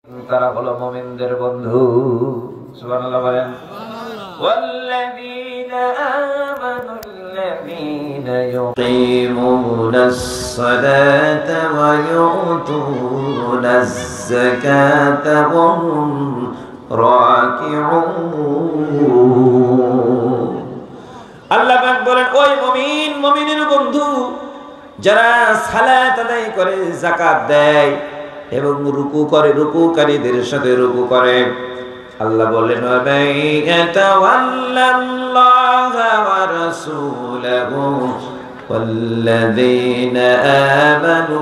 তারা হলো মুমিনদের বন্ধু। সুবহানাল্লাহ বলেন। ওয়াল্লাযীনা আমানুল্লাযীনা ইউকিমুনাস সালাতা ওয়া ইউতুনাজ যাকাতা ওয়া হুম রাকিউন। আল্লাহ পাক বলেন, ওই মুমিন, মুমিনের বন্ধু যারা সালাত আদায় করে, যাকাত দেয় এবং রুকু করে, রুকুকারীদের সাথে রুকু করে। আল্লাহ বলেন, ওয়াল্লাল্লাহা ওয়া রাসূলুহু ওয়াল্লাযীনা আমানু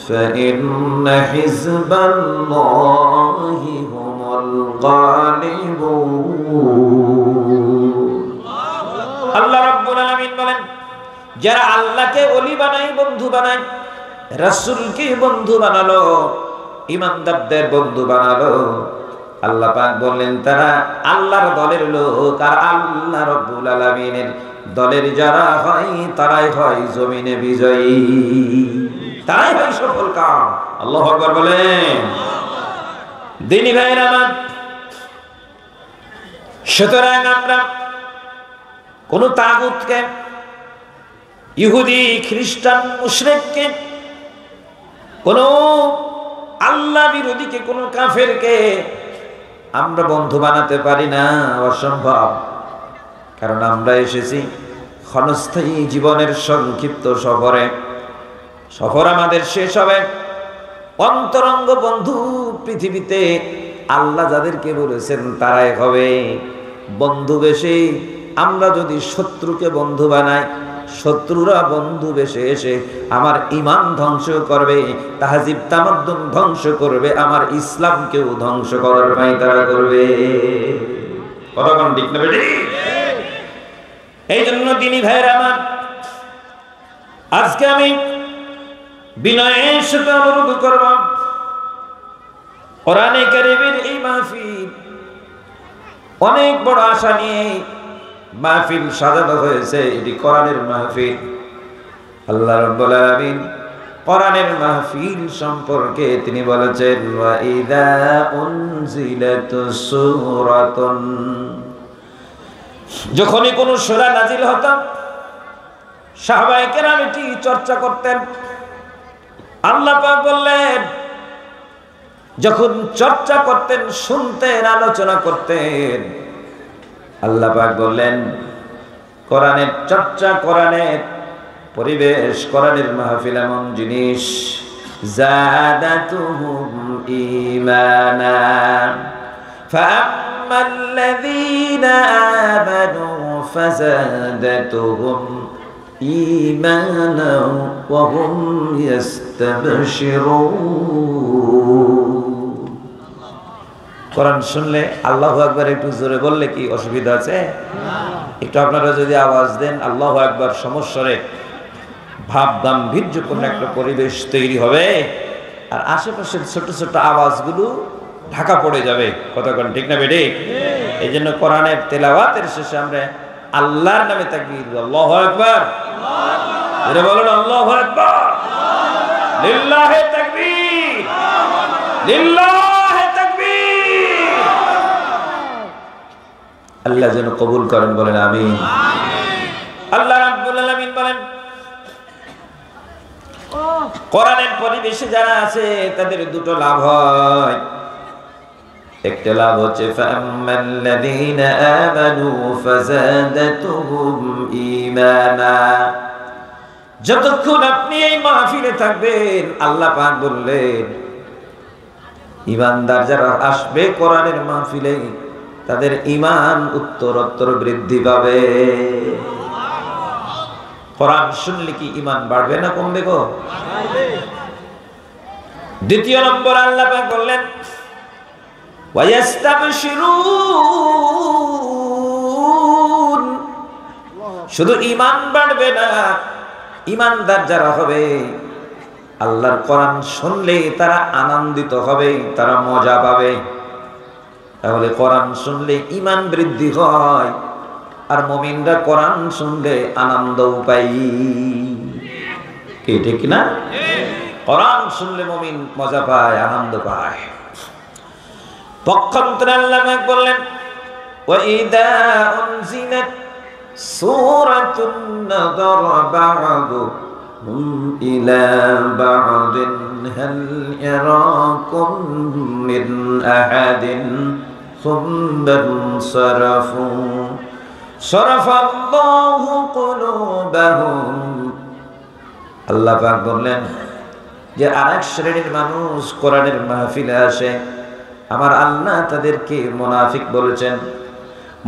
ফাইন্না হিজবাল্লাহি হুমুল গালিবুন। আল্লাহ রাব্বুল আলামিন বলেন, যারা আল্লাহকে ওলি বানায়, বন্ধু বানায়, রাসূলকে বন্ধু বানালো, ইমানদারদের বন্ধু বানালো, আল্লাহ পাক বললেন তারা আল্লাহর দলের লোক। আর আল্লাহ রাব্বুল আলামিনের দলের যারা হয় তারাই হয় জমিনে বিজয়ী, তারাই হয় সফল কাম। আল্লাহু আকবার বলেন। দিনী ভাইরা আমার, সুতরাং আমরা কোন তাগুতকে, ইহুদি, খ্রিস্টান, মুশরিককে, কোন আল্লাহ বিরোধীকে, কোন কাফেরকে আমরা বন্ধু বানাতে পারি না, অসম্ভব। কারণ আমরা এসেছি ক্ষণস্থায়ী জীবনের সংক্ষিপ্ত সফরে। সফর আমাদের শেষ হবে। অন্তরঙ্গ বন্ধু পৃথিবীতে আল্লাহ যাদেরকে বলেছেন তারাই হবে বন্ধু বেশে। আমরা যদি শত্রুকে বন্ধু বানাই, শত্রুরা বন্ধু বেশে এসে আমার ঈমান ধ্বংস করবে, তাহজিব তামাদ্দুন ধ্বংস করবে, আমার ইসলামকেও ধ্বংস করার পায়তারা করবে। কতক্ষণ ঠিক না বেটি? এই জন্য দিনী ভাইয়ের আমার, আজকে আমি বিনয়ের সাথে অনুরোধ করব, কোরআনে কারীমের এই মাহফিল অনেক বড় আশা নিয়ে মাহফিল সাজানো হয়েছে। এটি কোরআনের মাহফিল। আল্লাহ রাব্বুল আলামিন কোরআনের মাহফিল সম্পর্কে তিনি বলেছেন, ওয়া ইযা উনজিলাতুস সূরাতুন, যখনই কোন সূরা নাজিল হতো সাহাবায়ে কেরাম এটি চর্চা করতেন। আল্লাহ পাক বললেন, যখন চর্চা করতেন, শুনতেন, আলোচনা করতেন, আল্লাহ পাক বললেন কোরআনের চর্চা, কোরআনের পরিবেশ, কোরআনের মাহফিল এমন জিনিস, যাদাতুহুম ঈমানা ফাআম্মাল্লাযীনা আমানু ফাযাদাতুহুম ঈমানা ওয়া হুম ইস্তাবশিরুন। কোরআন শুনলে আল্লাহু আকবার একটু জোরে বললে কি অসুবিধা আছে? একটু আপনারা যদি আওয়াজ দেন আল্লাহু আকবার সমস্বরে, ভাব গাম্ভীর্যপূর্ণ একটা পরিবেশ তৈরি হবে, আর আশেপাশের ছোট ছোট আওয়াজগুলো ঢাকা পড়ে যাবে। কতক্ষণ ঠিক না বেটি? এই জন্য কোরআনের তেলাওয়াতের শেষে আমরা আল্লাহর নামে তাকবীর, আল্লাহু আকবার, এরা বলেন আল্লাহু আকবার, লিল্লাহি তাকবীর, লিল্লাহি তাকবীর। আল্লাহ যেন কবুল করেন, বলেন আমিন। আল্লাহ রাব্বুল আলামিন বলেন, কোরআনের পরিবেশে যারা আছে তাদের দুটো লাভ হয়। একটা লাভ হচ্ছে ফাআম্মাল্লাযীনা আমানু ফাযাদাতুহুম ঈমানা। যতক্ষণ আপনি এই মাহফিলে থাকবেন, আল্লাহ পাক বললেন ঈমানদার যারা আসবে কোরআনের মাহফিলে, তাদের ঈমান উত্তরোত্তর বৃদ্ধি পাবে। কোরআন শুনলে কি ঈমান বাড়বে না কমবে গো? দ্বিতীয় নম্বর আল্লাহ পাক বললেন ওয়ায়াস্তাবশিরুন। শুধু ঈমান বাড়বে না, ঈমানদার যারা হবে আল্লাহর কোরআন শুনলে তারা আনন্দিত হবে, তারা মজা পাবে। তাহলে কোরআন শুনলে ঈমান বৃদ্ধি হয়, আর মুমিনরা কোরআন শুনলে আনন্দ পায়। কি ঠিক না? কোরআন শুনলে মুমিন মজা পায়, আনন্দ পায়। পক্ষান্তরে আল্লাহ পাক বললেন ওয়াইদা উনজিলাত সূরাতুন নাযারা বা'দুহুম ইলা বা'দিন হাল ইয়ারাকুম মিন আহাদিন সুম্মা সারাফু সারাফাল্লাহু কুলুবাহুম। আল্লাহ পাক বললেন যে আরেক শ্রেণীর মানুষ কোরআনের মাহফিলে আসে, আমার আল্লাহ তাদেরকে মুনাফিক বলেছেন।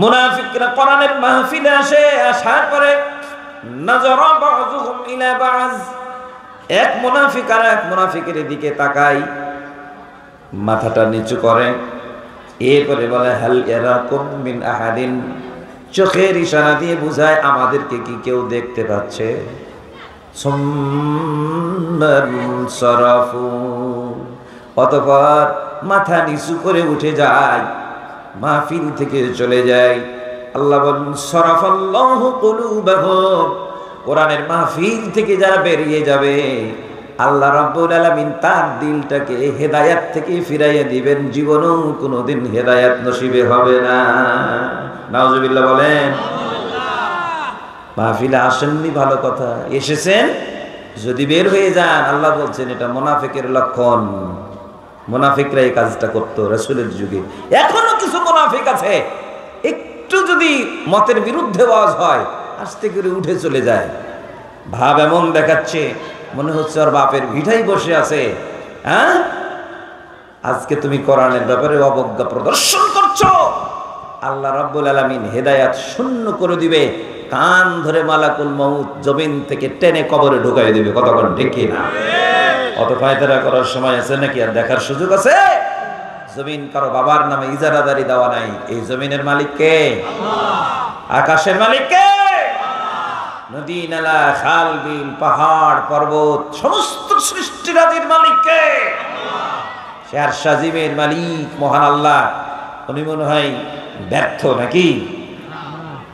মুনাফিকরা কোরআনের মাহফিলে আসে, আসার পরে নাযারা বা'যুহুম ইলা বা'য, এক মুনাফিক আর এক মুনাফিকের দিকে তাকায়, মাথাটা নিচু করে, এরপরে বলে হাল ইয়ারাকুম মিন আহাদিন, চোখের ইশারা দিয়ে বুঝায় আমাদেরকে কি কেউ দেখতে পাচ্ছে। অতঃপর মাথা নিচু করে উঠে যায়, মাহফিল থেকে চলে যায়। আল্লাহ বলেন সরাফাল্লাহু কুলুবাহুম, কোরআনের মাহফিল থেকে যারা বেরিয়ে যাবে আল্লাহ রাব্বুল আলামিন তার দিলটাকে হেদায়েত থেকে ফিরাইয়া দিবেন, জীবনেও কোনোদিন হেদায়েত নসিবে হবে না। নাউজুবিল্লাহ বলেন। মাহফিলে আসেননি ভালো কথা, এসেছেন যদি বের হয়ে যান, আল্লাহ বলছেন এটা মুনাফিকের লক্ষণ। মুনাফিকরা এই কাজটা করতো রাসূলের যুগে, এখনো কিছু মুনাফিক আছে, একটু যদি মতের বিরুদ্ধে আওয়াজ হয় আস্তে করে উঠে চলে যায়, ভাব এমন দেখাচ্ছে মনে হচ্ছে ওর বাপের ভিটাই বসে আছে। হ্যাঁ, আজকে তুমি কোরআনের ব্যাপারে অবজ্ঞা প্রদর্শন করছো, আল্লাহ রাব্বুল আলামিন হেদায়েত শূন্য করে দিবে, কান ধরে মালাকুল মউত জমিন থেকে টেনে কবরে ঢুকাই দিবে। কতক্ষণ ঠিক না? অত ফায়দারা করার সময় আছে নাকি? আর দেখার সুযোগ আছে? জমিন কারো বাবার নামে ইজারাদারি দেওয়া নাই, এই জমিনের মালিক কে? আকাশের মালিক কে? নদী নালা খাল বিল পাহাড় পর্বত সমস্ত সৃষ্টিরাজির মালিক কে? শের সাজিমের মালিক মহান আল্লাহ। উনি মনে হয় ব্যর্থ নাকি?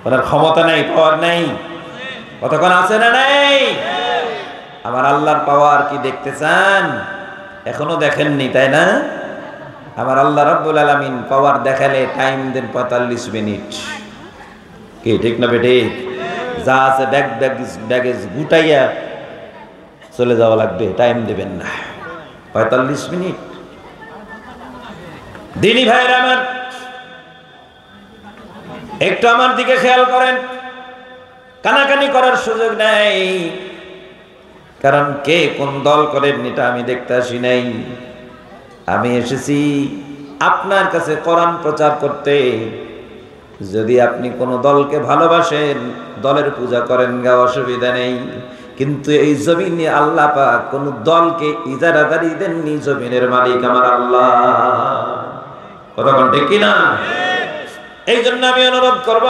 ওনার ক্ষমতা নেই, পাওয়ার নেই? কতক্ষণ আছে না নেই? আমার আল্লাহর পাওয়ার কি দেখতে চান? এখনো দেখেননি তাই না? আমার আল্লাহ রাব্বুল আলামিন পাওয়ার দেখালে টাইম দেন 45 মিনিট। কি ঠিক না বেটে? যা আছে ব্যাগেজ গুটাইয়া চলে যাওয়া লাগবে, টাইম দেবেন না। 45 মিনিট। দিনী ভাইরা আমার, একটু আমার দিকে খেয়াল করেন, কানাকানি করার সুযোগ নাই, কারণ কে কোন দল করেন এটা আমি দেখতে আসি নাই। আমি এসেছি আপনার কাছে কোরআন প্রচার করতে। যদি আপনি কোনো দলকে ভালোবাসেন, দলের পূজা করেন গা, অসুবিধা নেই, কিন্তু এই জমিনে আল্লাহ পাক কোন দলকে ইজারাদারি দেননি, জমিনের মালিক আমার আল্লাহ। কথা বলতে কিনা? এই জন্য আমি অনুরোধ করব,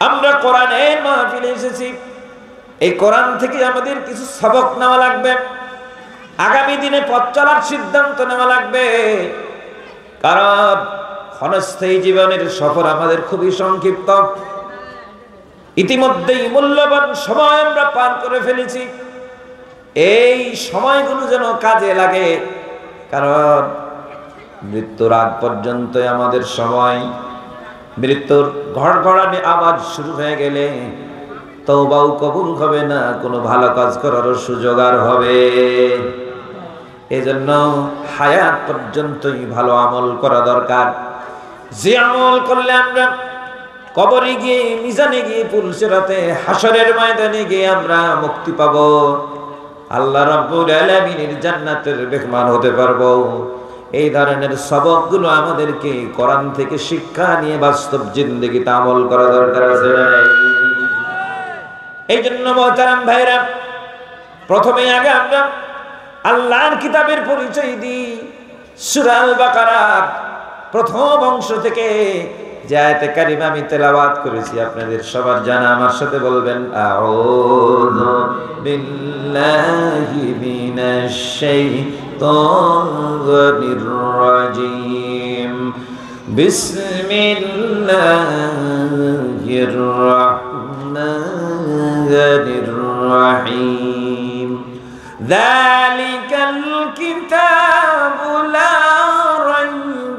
আমরা কোরআনের মাহফিলে এসেছি, এই কোরআন থেকে আমাদের কিছু সবক নেওয়া লাগবে, আগামী দিনে পথ চলার সিদ্ধান্ত নেওয়া লাগবে। কারণ ক্ষণস্থায়ী জীবনের সফর আমাদের খুবই সংক্ষিপ্ত। ইতিমধ্যেই মূল্যবান সময় আমরা পার করে ফেলেছি, এই সময়গুলো যেন কাজে লাগে, কারণ মৃত্যুর আগ পর্যন্ত আমাদের সময়। মৃত্যুর ঘড়ঘড়ানি আওয়াজ শুরু হয়ে গেলে তওবাও কবুল হবে না, কোনো ভালো কাজ করার সুযোগ আর হবে। এজন্য হায়াত পর্যন্তই ভালো আমল করা দরকার। যে আমল করলে আমরা কবরে গিয়ে, মিজানে গিয়ে, পুলসিরাতে, হাসরের ময়দানে গিয়ে আমরা মুক্তি পাবো, আল্লাহ রাব্বুল আলামিনের জান্নাতের মেহমান হতে পারবো, এই ধরনের সবকগুলো আমাদেরকে কোরআন থেকে শিক্ষা নিয়ে বাস্তব জিন্দেগিতে আমল করা দরকার আছে। এই জন্য মোহতারাম ভাইরা, প্রথমে আগে আমরা আল্লাহর কিতাবের পরিচয় দিই। সূরা আল বাকারার প্রথম অংশ থেকে যে আয়াতে কারিমা আমি তেলাওয়াত করেছি আপনাদের সবার জানা, আমার সাথে বলবেন আউযু বিল্লাহি মিনাশ শাইতানির রাজীম, বিসমিল্লাহির রাহমানির রাহিম, যালিকাল কিতাবু লা রাইবা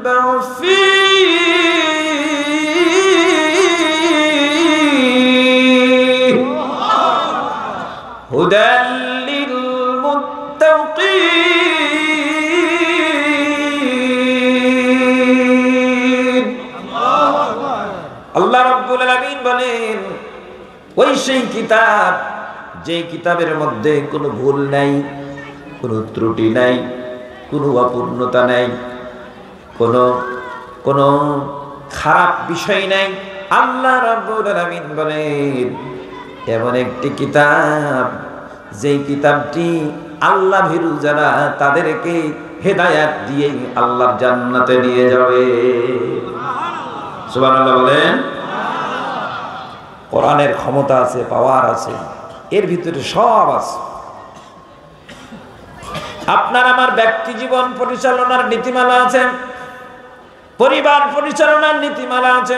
বলেন ওই সেই কিতাব যে কিতাবের মধ্যে কোনো ভুল নাই, কোনো ত্রুটি নাই, কোনো অপূর্ণতা নাই, কোনো খারাপ বিষয় নাই। আল্লাহ রাব্বুল আলামিন বলেন এমন একটি কিতাব যেই কিতাবটি আল্লাহ ভীরু যারা তাদেরকে হেদায়াত দিয়ে আল্লাহর জান্নাতে নিয়ে যাবে। সুবহানাল্লাহ বলেন। কোরআনের ক্ষমতা আছে, পাওয়ার আছে, এর ভিতরে সব আছে। আপনার আমার ব্যক্তি জীবন পরিচালনার নীতিমালা আছে, পরিবার পরিচালনার নীতিমালা আছে,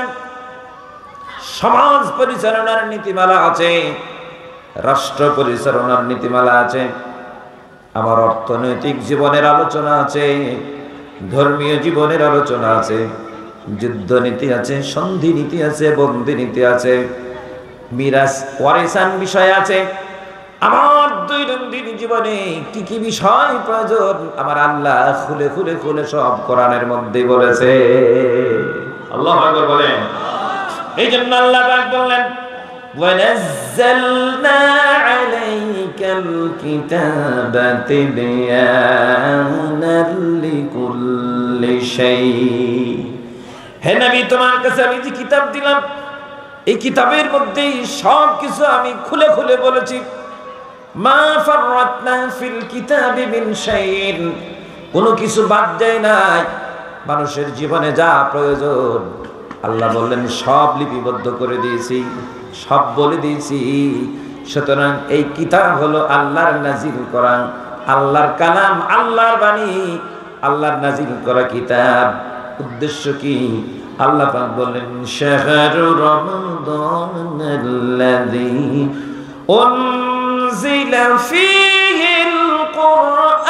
সমাজ পরিচালনার নীতিমালা আছে, রাষ্ট্র পরিচালনার নীতিমালা আছে, আমার অর্থনৈতিক জীবনের আলোচনা আছে, ধর্মীয় জীবনের আলোচনা আছে, যুদ্ধ নীতি আছে, সন্ধি নীতি আছে, বন্দি নীতি আছে, মিরাস ওয়ারিসান বিষয় আছে। আমার দৈনন্দিন জীবনে কি কি বিষয় প্রয়োজন আমার আল্লাহ খুলে খুলে খুলে সব কোরআনের মধ্যে বলেছে। আল্লাহু আকবার বলেন। এই জন্য আল্লাহ পাক বললেন ওয়ানাজ্জালনা আলাইকাল কিতাবা তিবয়ানাল লিকুল্লি শাই। হে নবী, তোমার কাছে আমি যে কিতাব দিলাম এই কিতাবের মধ্যেই সব কিছু আমি খুলে খুলে বলেছি। মা ফাররাতনা ফিল কিতাবি মিন শাইইন, কোনো কিছু বাদ দেয় নাই। মানুষের জীবনে যা প্রয়োজন আল্লাহ বললেন সব লিপিবদ্ধ করে দিয়েছি, সব বলে দিয়েছি। সুতরাং এই কিতাব হলো আল্লাহর নাজিল করা, আল্লাহর কালাম, আল্লাহর বাণী, আল্লাহর নাজিল করা কিতাব। উদ্দেশ্য কি? আল্লাহ পাক বলেন শাহরু রমাদানাল্লাযী উনজিলা ফীহিল কুরআন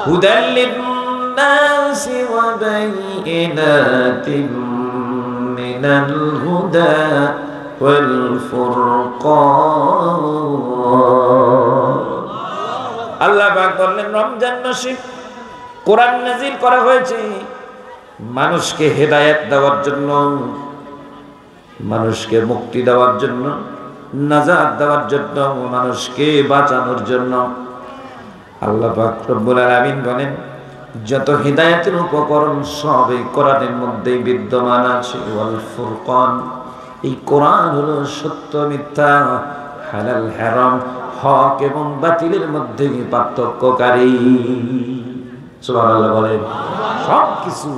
হুদাল লিন-নাসি ওয়া বাইয়িনাতিন মিনাল হুদা ওয়াল ফুরকান। আল্লাহ পাক বললেন রমজান মাসে কোরআন নাজিল করা হয়েছে মানুষকে হেদায়েত দেওয়ার জন্য, মানুষকে মুক্তি দেওয়ার জন্য, নাজাত দেওয়ার জন্য, মানুষকে বাঁচানোর জন্য। আল্লাহ পাক রব্বুল আলামিন বলেন যত হেদায়েতের উপকরণ সব এই কোরআনের মধ্যেই বিদ্যমান আছে। ওয়াল ফুরকান, এই কোরআন হলো সত্য মিথ্যা, হালাল হারাম, হক এবং বাতিলের মধ্যে পার্থক্যকারী। সুবহানাল্লাহ বলেন। সব কিছু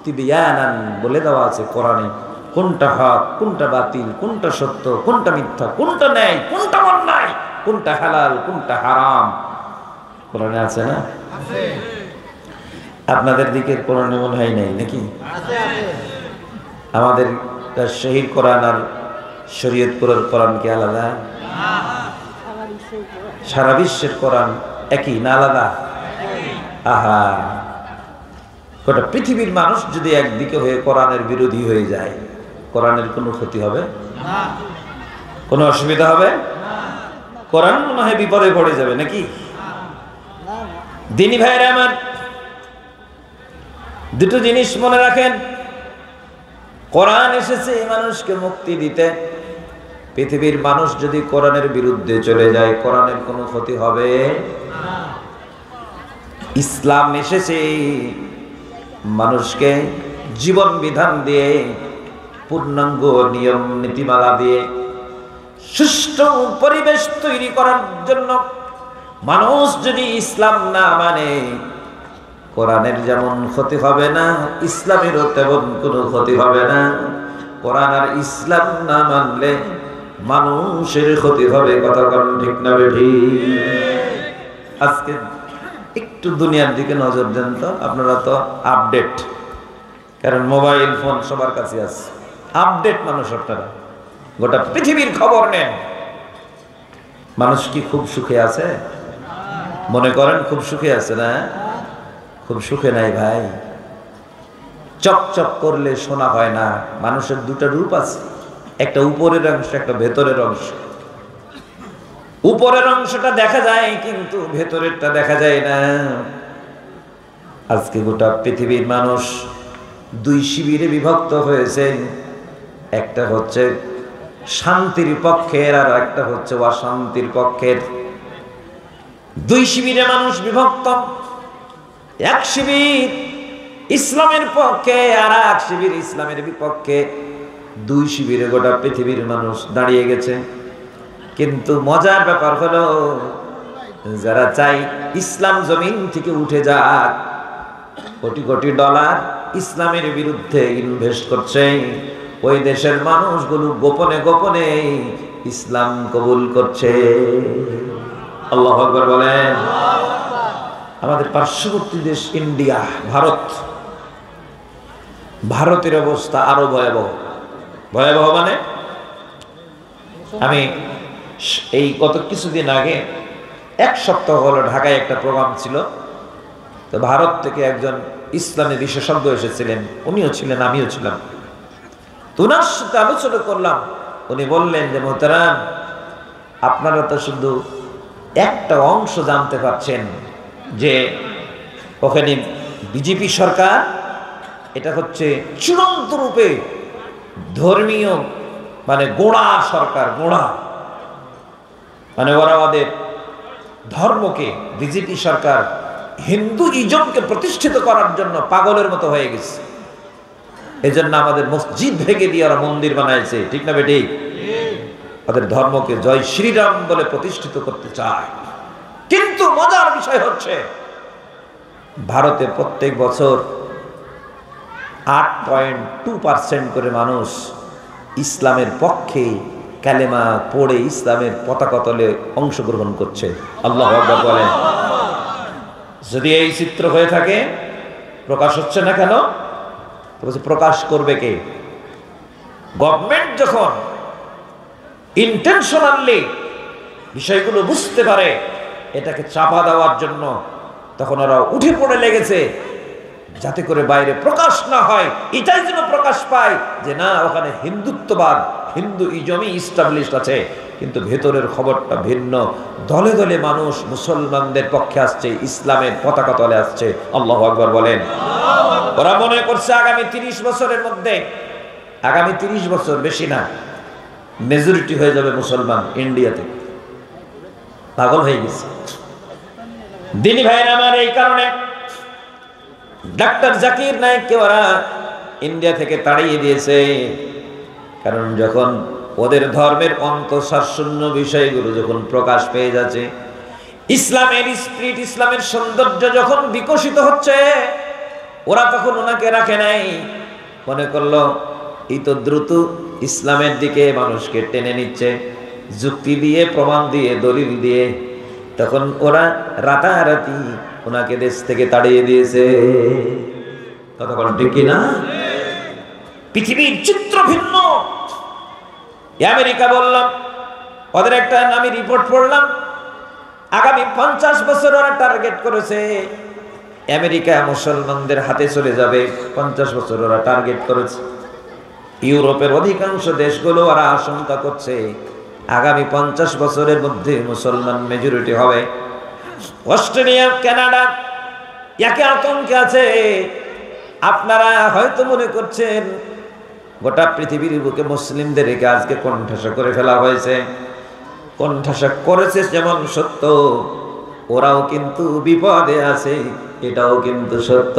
তিবিয়ানান বলে দেওয়া আছে কোরআনে, কোনটা হক, কোনটা বাতিল, কোনটা সত্য, কোনটা মিথ্যা, কোনটা ন্যায়, কোনটা অন্যায়, কোনটা হালাল, কোনটা হারাম, কোরআনে আছে না? আপনাদের দিকে কোরআনে মনে হয় নাই নাকি? আমাদের শহীদ কোরআন আর শরীয়তপুরের কোরআন কি আলাদা? সারা বিশ্বের কোরআন একই না আলাদা? আহা, গোটা পৃথিবীর মানুষ যদি একদিকে হয়ে কোরআনের বিরোধী হয়ে যায়, কোরআনের কোনো ক্ষতি হবে? কোনো অসুবিধা হবে? কোরআন মনে হয় বিপদে পড়ে যাবে নাকি? দিনী ভাইরা আমার, দুটো জিনিস মনে রাখেন। কোরআন এসেছে মানুষকে মুক্তি দিতে। পৃথিবীর মানুষ যদি কোরআনের বিরুদ্ধে চলে যায় কোরআনের কোনো ক্ষতি হবে? ইসলাম এসেছে মানুষকে জীবন বিধান দিয়ে, পূর্ণাঙ্গ নিয়ম নীতিমালা দিয়ে সুষ্ঠু পরিবেশ তৈরি করার জন্য। মানুষ যদি ইসলাম না মানে কোরআনের যেমন ক্ষতি হবে না, ইসলামেরও তেমন কোনো ক্ষতি হবে না। কোরআন আর ইসলাম না মানলে মানুষের ক্ষতি হবে। কথা বলেন ঠিক না বেঠি? আজকে একটু দুনিয়ার দিকে নজর দেন তো, আপনারা তো আপডেট, কারণ মোবাইল ফোন সবার কাছে আছে। আপডেট মানুষ, আপনারা গোটা পৃথিবীর খবর নেন। মানুষ কি খুব সুখে আছে? মনে করেন খুব সুখে আছে না? খুব সুখে নাই ভাই। চকচক করলে শোনা হয় না। মানুষের দুটো রূপ আছে, একটা উপরের অংশ, একটা ভেতরের অংশ। উপরের অংশটা দেখা যায় কিন্তু ভেতরেরটা দেখা যায় না। আজকে গোটা পৃথিবীর মানুষ দুই শিবিরে বিভক্ত হয়েছে। একটা হচ্ছে শান্তির পক্ষের আর একটা হচ্ছে অশান্তির পক্ষের। দুই শিবিরে মানুষ বিভক্ত। এক শিবির ইসলামের পক্ষে আর এক শিবির ইসলামের বিপক্ষে। দুই শিবিরে গোটা পৃথিবীর মানুষ দাঁড়িয়ে গেছে। কিন্তু মজার ব্যাপার হলো, যারা চাই ইসলাম জমিন থেকে উঠে যাক, কোটি কোটি ডলার ইসলামের বিরুদ্ধে ইনভেস্ট করছে, ওই দেশের মানুষগুলো গোপনে গোপনে ইসলাম কবুল করছে। আল্লাহু আকবার বলেন। আমাদের পার্শ্ববর্তী দেশ ইন্ডিয়া, ভারতের অবস্থা আরো ভয়াবহ। ভয়াবহ মানে, আমি এই গত কিছুদিন আগে, এক সপ্তাহ হলো ঢাকায় একটা প্রোগ্রাম ছিল। তো ভারত থেকে একজন ইসলামী বিশেষজ্ঞ এসেছিলেন, উনিও ছিলেন, আমিও ছিলাম। তো ওনার সাথে আলোচনা করলাম। উনি বললেন যে মোহতারাম, আপনারা তো শুধু একটা অংশ জানতে পারছেন যে ওখানে বিজেপি সরকার, এটা হচ্ছে চূড়ান্ত রূপে ধর্মীয় মানে গোড়া সরকার, গোড়া মানে ওরা ওদের ধর্মকে, বিজেপি সরকার হিন্দু ইজমকে প্রতিষ্ঠিত করার জন্য পাগলের মতো হয়ে গেছে। এজন্য আমাদের মসজিদ ভেঙে দিয়ে ওরা মন্দির বানাইছে, ঠিক না বেটি? ওদের ধর্মকে জয় শ্রীরাম বলে প্রতিষ্ঠিত করতে চায়। কিন্তু মজার বিষয় হচ্ছে, ভারতে প্রত্যেক বছর 8.2% করে মানুষ ইসলামের পক্ষে কালেমা পড়ে ইসলামের পতাকা তলে অংশগ্রহণ করছে। আল্লাহু আকবার বলেন। যদি এই চিত্র হয়ে থাকে, প্রকাশ হচ্ছে না কেন? প্রকাশ করবে কে? গভর্নমেন্ট যখন ইন্টেনশনালি বিষয়গুলো বুঝতে পারে এটাকে চাপা দেওয়ার জন্য, তখন ওরা উঠে পড়ে লেগেছে যাতে করে বাইরে প্রকাশ না হয়, এটাই যেন প্রকাশ পায় যে না, ওখানে হিন্দুত্ববাদ, হিন্দু ইজমই ইস্টাবলিশড আছে, কিন্তু ভেতরের খবরটা ভিন্ন। দলে দলে মানুষ মুসলমানদের পক্ষে আসছে, ইসলামের পতাকা তলে আসছে। আল্লাহু আকবার বলেন। ওরা মনে করছে আগামী 30 বছরের মধ্যে, আগামী 30 বছর, বেশি না, মেজরিটি হয়ে যাবে মুসলমান ইন্ডিয়াতে। পাগল হয়ে গেছে। দিনী ভাইরা আমার, এই কারণে ডাক্তার জাকির নায়েককে ওরা ইন্ডিয়া থেকে তাড়িয়ে দিয়েছে। কারণ যখন ওদের ধর্মের অন্তঃসারশূন্য বিষয়গুলো যখন প্রকাশ পেয়ে যাচ্ছে, ইসলামের স্পিরিট, ইসলামের সৌন্দর্য যখন বিকশিত হচ্ছে, ওরা তখন ওনাকে রাখে নাই। মনে করলো এই তো দ্রুত ইসলামের দিকে মানুষকে টেনে নিচ্ছে, যুক্তি দিয়ে, প্রমাণ দিয়ে, দলিল দিয়ে। তখন ওরা রাতারাতি ওনাকে দেশ থেকে তাড়িয়ে দিয়েছে। কথা বলেন ঠিক কিনা? পৃথিবীর চিত্র ভিন্ন। আমেরিকা বললাম, ওদের একটা আমি রিপোর্ট পড়লাম, আগামী 50 বছর ওরা টার্গেট করেছে আমেরিকা মুসলমানদের হাতে চলে যাবে। 50 বছর ওরা টার্গেট করেছে। ইউরোপের অধিকাংশ দেশগুলো ওরা আশঙ্কা করছে আগামী 50 বছরের মধ্যে মুসলমান মেজরিটি হবে। অস্ট্রেলিয়া, কানাডা একে আতঙ্কে আছে। আপনারা হয়তো মনে করছেন গোটা পৃথিবীর বুকে মুসলিমদের রেখে আজকে কোণঠাসা করে ফেলা হয়েছে। কোণঠাসা করেছে যেমন সত্য, ওরাও কিন্তু বিপদে আছে, এটাও কিন্তু সত্য।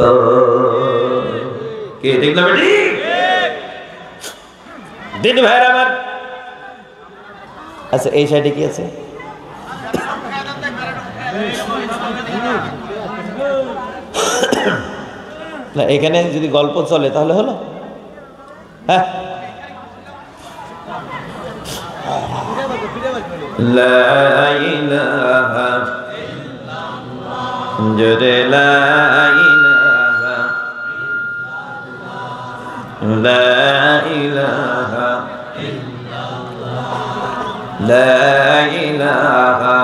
কে ঠিক না বেটি? দিন ভাইরা আমার, আচ্ছা এই সাইডে কি আছে? না, এখানে যদি গল্প চলে তাহলে হলো। হ্যাঁ, লা ইলাহা ইল্লাল্লাহ, জোরে লা ইলাহা ইল্লাল্লাহ, লা ইলাহা ইল্লাল্লাহ, লা ইলাহা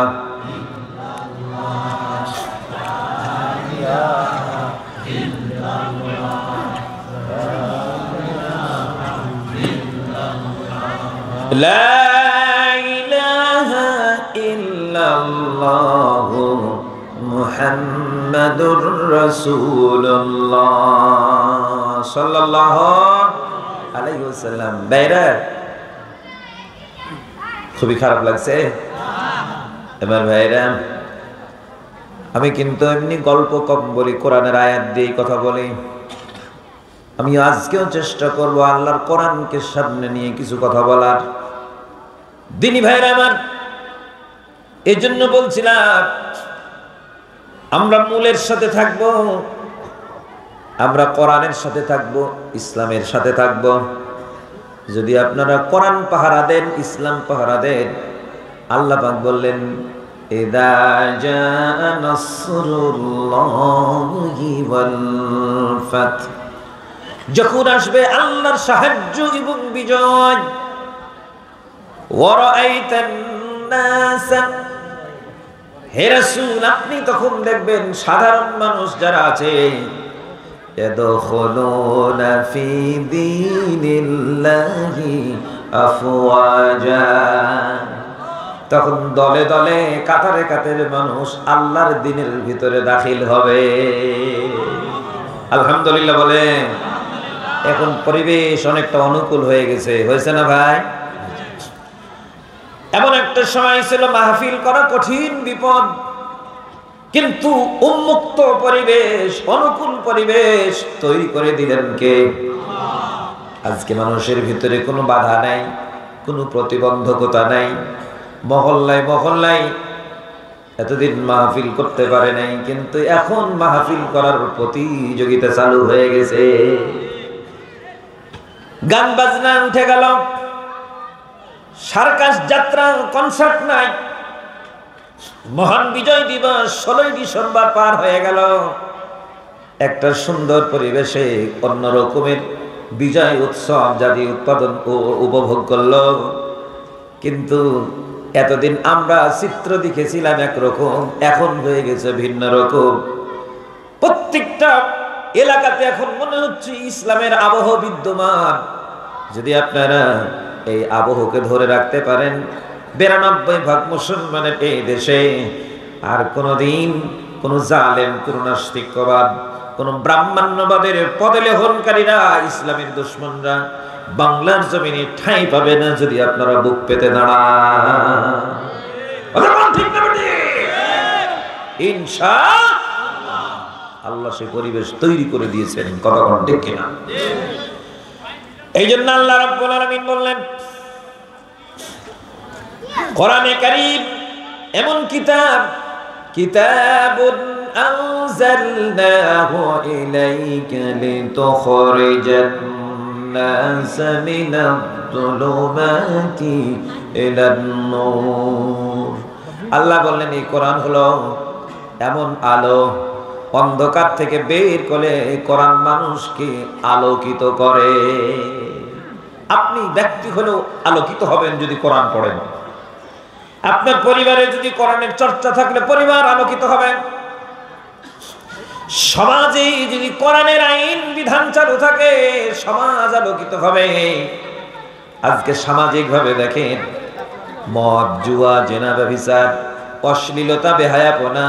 লা ইলাহা ইল্লাল্লাহু মুহাম্মাদুর রাসূলুল্লাহ সাল্লাল্লাহু আলাইহি ওয়াসাল্লাম। বাইরে খুবই খারাপ লাগছে এবার ভাইরা। আমি কিন্তু এমনি গল্প কম বলি, কোরআনের আয়াত দিয়ে কথা বলি। আমি আজকেও চেষ্টা করব আল্লাহর কোরআনকে সামনে নিয়ে কিছু কথা বলার। দিনী ভাইরা আমার, এই জন্য বলছিলাম আমরা মূলের সাথে থাকব, আমরা কোরআনের সাথে থাকব, ইসলামের সাথে থাকব। যদি আপনারা কোরআন পাহারা দেন, ইসলাম পাহারা দেন, আল্লাহ পাক বললেন ইযা জাআ নাসরুল্লাহি ওয়াল ফাত, যখন আসবে আল্লাহর সাহায্য এবং বিজয়। ওয়া রাআইতান নাস, হে রাসূল আপনি তখন দেখবেন সাধারণ মানুষ যারা আছে ইয়াদখুলুনা ফি দীনিল্লাহি আফওয়াজা, তখন দলে দলে কাতারে কাতারে মানুষ আল্লাহর দ্বীনের ভিতরে দাখিল হবে। আলহামদুলিল্লাহ বলে। এখন পরিবেশ অনেকটা অনুকূল হয়ে গেছে, হয়েছে না ভাই? এমন একটা সময় ছিল মাহফিল করা কঠিন বিপদ, কিন্তু উন্মুক্ত পরিবেশ, অনুকূল পরিবেশ তৈরি করে দিলেন কে? আজকে মানুষের ভিতরে কোনো বাধা নাই, কোনো প্রতিবন্ধকতা নাই। মহল্লায় মহল্লায় এতদিন মাহফিল করতে পারে নাই, কিন্তু এখন মাহফিল করার প্রতিযোগিতা চালু হয়ে গেছে। গান বাজনা উঠে গেল, সার্কাস যাত্রা, কনসার্ট নাই। মহান বিজয় দিবস 16ই ডিসেম্বর পার হয়ে গেল, একটা সুন্দর পরিবেশে অন্য রকমের বিজয় উৎসব জাতি উৎপাদন ও উপভোগ করলো। কিন্তু এতদিন আমরা চিত্র দেখেছিলাম একরকম, এখন হয়ে গেছে ভিন্ন রকম। প্রত্যেকটা এলাকাতে এখন মনে হচ্ছে ইসলামের আবহ বিদ্যমান। যদি আপনারা এই আবহকে ধরে রাখতে পারেন, 92% মুসলমানের এই দেশে আর কোনোদিন কোন জালেম, কোন নাস্তিকবাদ, কোন ব্রাহ্মণ্যবাদের পদলেহনকারীরা, ইসলামের দুশমনরা বাংলার জমিনে ঠাঁই পাবে না যদি আপনারা বুক পেতে দাঁড়ান। ইনশাআল্লাহ সেই পরিবেশ তৈরি করে দিয়েছেন, কথা কোন ঠিক কিনা? এই জন্য আল্লাহ রাব্বুল আলামিন বললেন কোরআনে কারীম এমন কিতাব, কিতাবুন আনজালনাহু ইলাইকা লিতুখরিজান নাস মিনাজ-যুলুমাতি ইলান-নূর। আল্লাহ বললেন এই কোরআন হলো এমন আলো, অন্ধকার থেকে বের করে কোরআন মানুষকে আলোকিত করে। আপনি ব্যক্তি হলেও আলোকিত হবেন যদি কোরআন পড়েন। আপনার পরিবারে যদি কোরআনের চর্চা থাকলে পরিবার আলোকিত হবে। সমাজে যদি কোরআনের আইন বিধান চালু থাকে সমাজ আলোকিত হবে। আজকে সামাজিকভাবে দেখেন মদ, জুয়া, জেনা, ব্যভিচার, অশ্লীলতা, বেহায়াপনা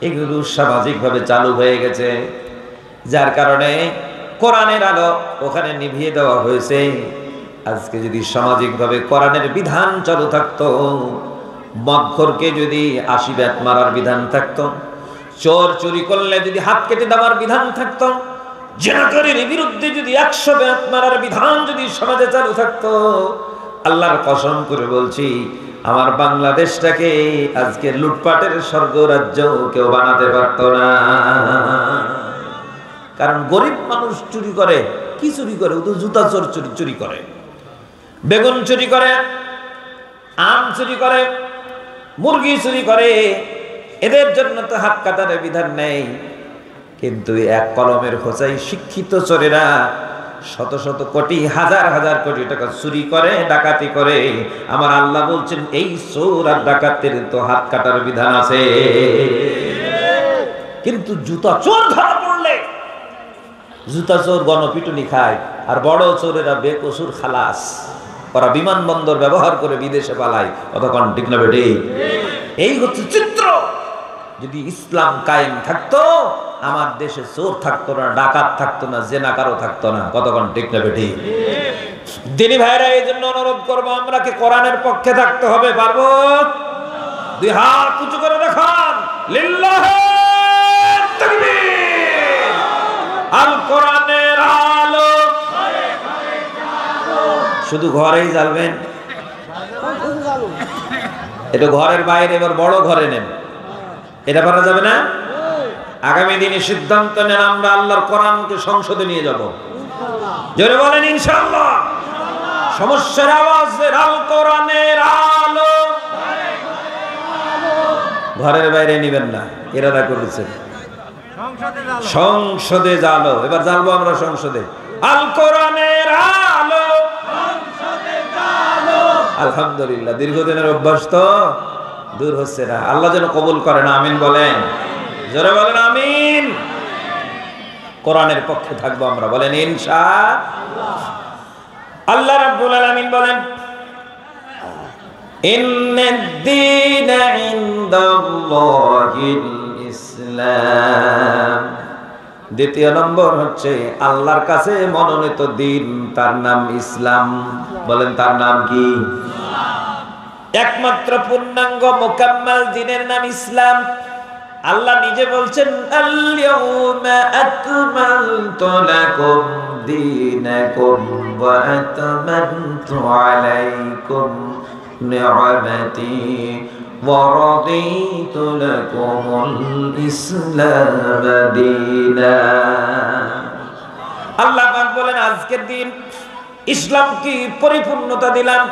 এগুলো সামাজিকভাবে চালু হয়ে গেছে, যার কারণে কোরআনের আলো ওখানে নিভিয়ে দেওয়া হয়েছে। আজকে যদি সামাজিকভাবে কোরআনের বিধান চালু থাকতো, মদখোরকে যদি 80 ব্যাট মারার বিধান থাকতো, চোর চুরি করলে যদি হাত কেটে দেওয়ার বিধান থাকতো, জেনাকারীর বিরুদ্ধে যদি 100 ব্যাট মারার বিধান যদি সমাজে চালু থাকতো, আল্লাহর কসম করে বলছি আমার বাংলাদেশটাকে আজকে লুটপাটের স্বর্গরাজ্য কেউ বানাতে পারতো না। কারণ গরিব মানুষ চুরি করে, কি চুরি করে? ও তো জুতা চোর চুরি করে, বেগুন চুরি করে, আম চুরি করে, মুরগি চুরি করে। এদের জন্য তো হাত কাটার বিধান নেই, কিন্তু এক কলমের খোঁচাই শিক্ষিত চোরেরা শত শত কোটি, হাজার হাজার কোটি টাকা চুরি করে, ডাকাতি করে। আমার আল্লাহ বলছেন এই চোর আর ডাকাতের তো হাত কাটার বিধান আছে। কিন্তু জুতা চোর ধরা পড়লে জুতা চোর গণপিটুনি খায়, আর বড় চোরেরা বেকসুর খালাস, ওরা বিমানবন্দর ব্যবহার করে বিদেশে পালায়। অতক্ষণ ঠিক না বেটে? এই হচ্ছে চিত্র। যদি ইসলাম কায়েম থাকতো আমার দেশে চোর থাকতো না, ডাকাত থাকতো না, জেনাকারও থাকতো না। কতক্ষণ ঠিক না বেঠি? দিনী ভাইরা এই জন্য অনুরোধ করবো, আমরা কি কোরআনের পক্ষে থাকতে হবে? পারবো? দুই হাত উঁচু করে দেখান, লিল্লাহে তাকবীর। আল কোরআনের আলো শুধু ঘরেই জ্বালবেন, এটা ঘরের বাইরে, এবার বড় ঘরে নেন, এটা পারা যাবে না। আগামী দিনে সিদ্ধান্ত নেন আমরা আল্লাহর কোরআনকে সংসদে নিয়ে যাব। জোরে বলেন ইনশাআল্লাহ। সমস্যার আওয়াজ, আল কোরআনের আলো ঘরের বাইরে নিবেন না, এরাদা করেছেন সংসদে জ্বালো। এবার জ্বালবো আমরা সংসদে, আল কোরআনের আলো সংসদে জ্বালো। আলহামদুলিল্লাহ, দীর্ঘদিনের অভ্যাস তো দূর হচ্ছে না। আল্লাহ যেন কবুল করেন, আমিন বলেন, জোরে বলেন আমিন। কোরআনের পক্ষে থাকবো আমরা, বলেন ইনশাআল্লাহ। আল্লাহ রাব্বুল আলামিন বলেন, ইন্নাদ-দীনা ইনদাল্লাহিল ইসলাম। দ্বিতীয় নম্বর হচ্ছে আল্লাহর কাছে মনোনীত দিন, তার নাম ইসলাম। বলেন তার নাম কি? একমাত্র পূর্ণাঙ্গ মুকাম্মাল দ্বীনের নাম ইসলাম। আল্লাহ নিজে বলছেন, আল-ইয়াউমা আকমালতু লাকুম দীনাকুম ওয়া আতমামতু আলাইকুম নি'মাতি ওয়া রাদিতু লাকুমুল ইসলাম দীনা। আল্লাহ পাক বলেন, আজকের দিন ইসলাম কি পরিপূর্ণতা দিলাম,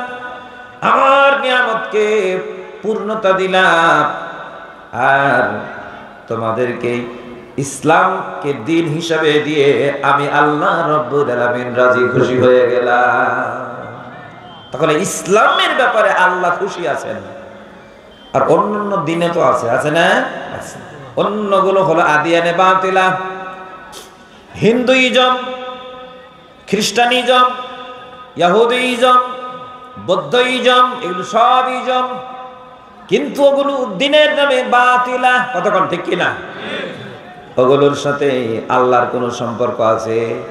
আমার নিয়ামতকে পূর্ণতা দিলাম, আর তোমাদেরকে ইসলামকে দিন হিসাবে দিয়ে আমি আল্লাহ রাব্বুল আলামিন রাজি খুশি হয়ে গেলাম। তাহলে ইসলামের ব্যাপারে আল্লাহ খুশি আছেন। আর অন্যান্য দিনে তো আছে না? অন্যগুলো হলো আদিয়ানে বাতিলা, হিন্দুইজম, খ্রিস্টানিজম, ইহুদিজম, বৌদ্ধইজম, এগুলো সব ইজম, কিন্তু ওগুলো দিনের নামে বাতিলা। কতক্ষণ ঠিক কিনা? ওগুলোর সাথে আল্লাহর কোনো সম্পর্ক আছে?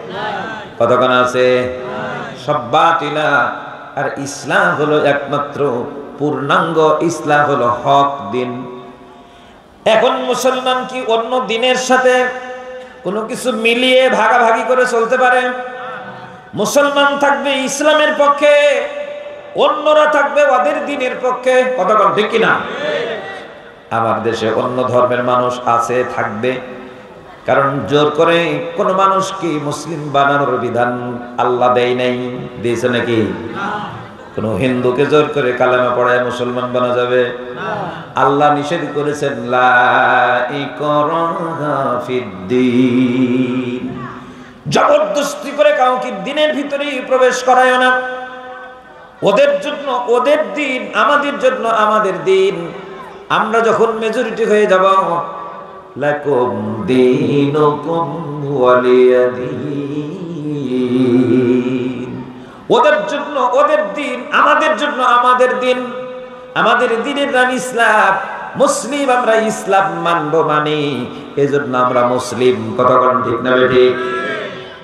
কতক্ষণ আছে? সব বাতিলা। আর ইসলাম হলো একমাত্র পূর্ণাঙ্গ, ইসলাম হলো হক দিন। এখন মুসলমান কি অন্য দিনের সাথে কোনো কিছু মিলিয়ে ভাগাভাগি করে চলতে পারে? মুসলমান থাকবে ইসলামের পক্ষে, অন্যরা থাকবে ওদের দিনের পক্ষে। কতক্ষণ ঠিক কিনা? আমার দেশে অন্য ধর্মের মানুষ আছে, থাকবে, কারণ জোর করে কোন মানুষ কি মুসলিম বানানোর বিধান আল্লাহ দেয় নাই। দিয়েছে নাকি? কোন হিন্দুকে জোর করে কালেমা পড়ায় মুসলমান বানা যাবে? আল্লাহ নিষেধ করেছেন, লা ইকরাহা ফিদ্দীন। জবরদস্তি করে কাউকে দিনের ভিতরে প্রবেশ করায় না। ওদের জন্য ওদের দিন, আমাদের জন্য আমাদের দিন। আমরা যখন মেজরিটি হয়ে যাব, লাকুম দীনুকুম ওয়ালিয়া দীন। ওদের জন্য ওদের দিন, আমাদের জন্য আমাদের দিন। আমাদের দিনের নাম ইসলাম। মুসলিম, আমরা ইসলাম মানব, মানি, এজন্য আমরা মুসলিম। কতক্ষণ ঠিক না বেঠিক?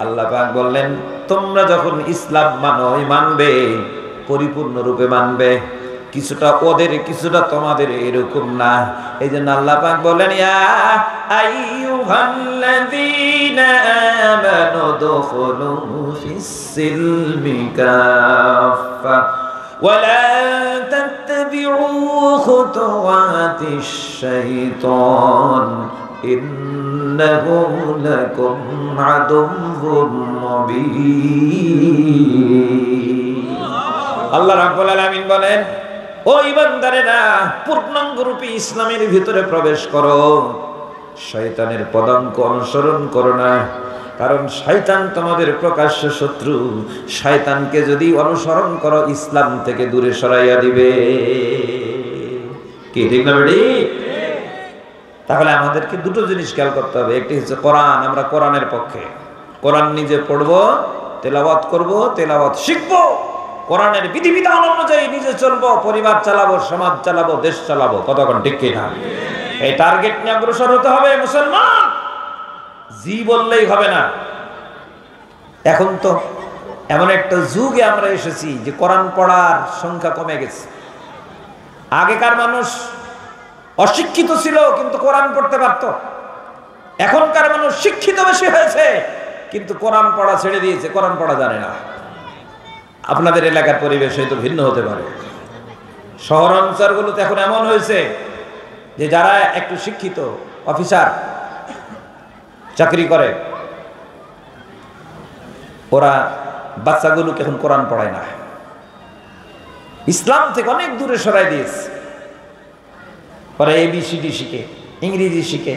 আল্লাহ পাক বললেন, তোমরা যখন ইসলাম মানো, মানবে, পরিপূর্ণ রূপে মানবে, কিছুটা ওদের কিছুটা তোমাদের, এরকম না। এই জন্য আল্লাহ পাক বলেন, ইয়া আইয়ুহাল্লাযীনা আমানু দুখুলু ফিস-সিলমি কাফা ওয়া লা তাত্তাবিউ খুতুওয়াতিশ শাইতান ইন্নাহু লাকুম আদুউম মুবিন। আল্লাহ রাব্বুল আলামিন বলেন, ও ইমানদারেরা, পূর্ণাঙ্গ রূপে ইসলামের ভিতরে প্রবেশ করো, শয়তানের পদাঙ্ক অনুসরণ করো না, কারণ শয়তান তোমাদের প্রকাশ্য শত্রু। শয়তানকে যদি অনুসরণ করো, ইসলাম থেকে দূরে সরাইয়া দিবে। কি ঠিক না বেটি? তাহলে আমাদেরকে দুটো জিনিস খেয়াল করতে হবে। একটি হচ্ছে কোরআন, আমরা কোরআনের পক্ষে। কোরআন নিজে পড়বো, তেলাওয়াত করবো, তেলাওয়াত শিখবো, কোরআনের বিধিবিধান অনুযায়ী নিজে চলবো, পরিবার চালাবো, সমাজ চালাবো, দেশ চালাবো। কতক্ষণ ঠিক কিনা? এই টার্গেট নিয়ে অগ্রসর হতে হবে মুসলমান। জি বললেই হবে না। এখন তো এমন একটা যুগে আমরা এসেছি যে কোরআন পড়ার সংখ্যা কমে গেছে। আগেকার মানুষ অশিক্ষিত ছিল কিন্তু কোরআন পড়তে পারত। এখনকার মানুষ শিক্ষিত বেশি হয়েছে কিন্তু কোরআন পড়া ছেড়ে দিয়েছে, কোরআন পড়া জানে না। আপনাদের এলাকার পরিবেশ হয়তো ভিন্ন হতে পারে। শহর অঞ্চলগুলোতে এখন এমন হয়েছে যে যারা একটু শিক্ষিত অফিসার চাকরি করে ওরা বাচ্চাগুলোকে এখন কোরআন পড়ায় না, ইসলাম থেকে অনেক দূরে সরাই দিয়েছে। ওরা ABCD শিখে, ইংরেজি শিখে,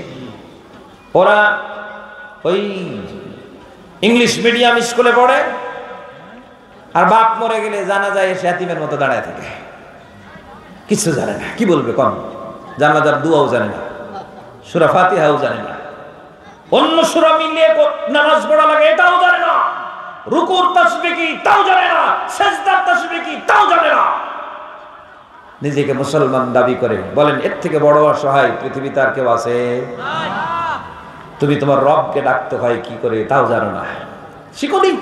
ওরা ওই ইংলিশ মিডিয়াম স্কুলে পড়ে। আর বাপ মরে গেলে জানা যায় এসে এতিমের মতো দাঁড়ায় থাকে, কিছু জানে না। কি বলবে কম? জানাজার দুয়াও জানে না, সূরা ফাতিহাও জানে না, অন্য সূরা মিলিয়ে নামাজ পড়া লাগে এটাও জানে না, রুকুর তাসবিহ কি তাও জানে না, সিজদার তাসবিহ কি তাও জানে না। নিজেকে মুসলমান দাবি করে। বলেন এর থেকে বড় অসহায় পৃথিবীতে আর কেউ আছে? তুমি তোমার রবকে ডাকতে হয় কি করে তাও জানো না। শিখোনি,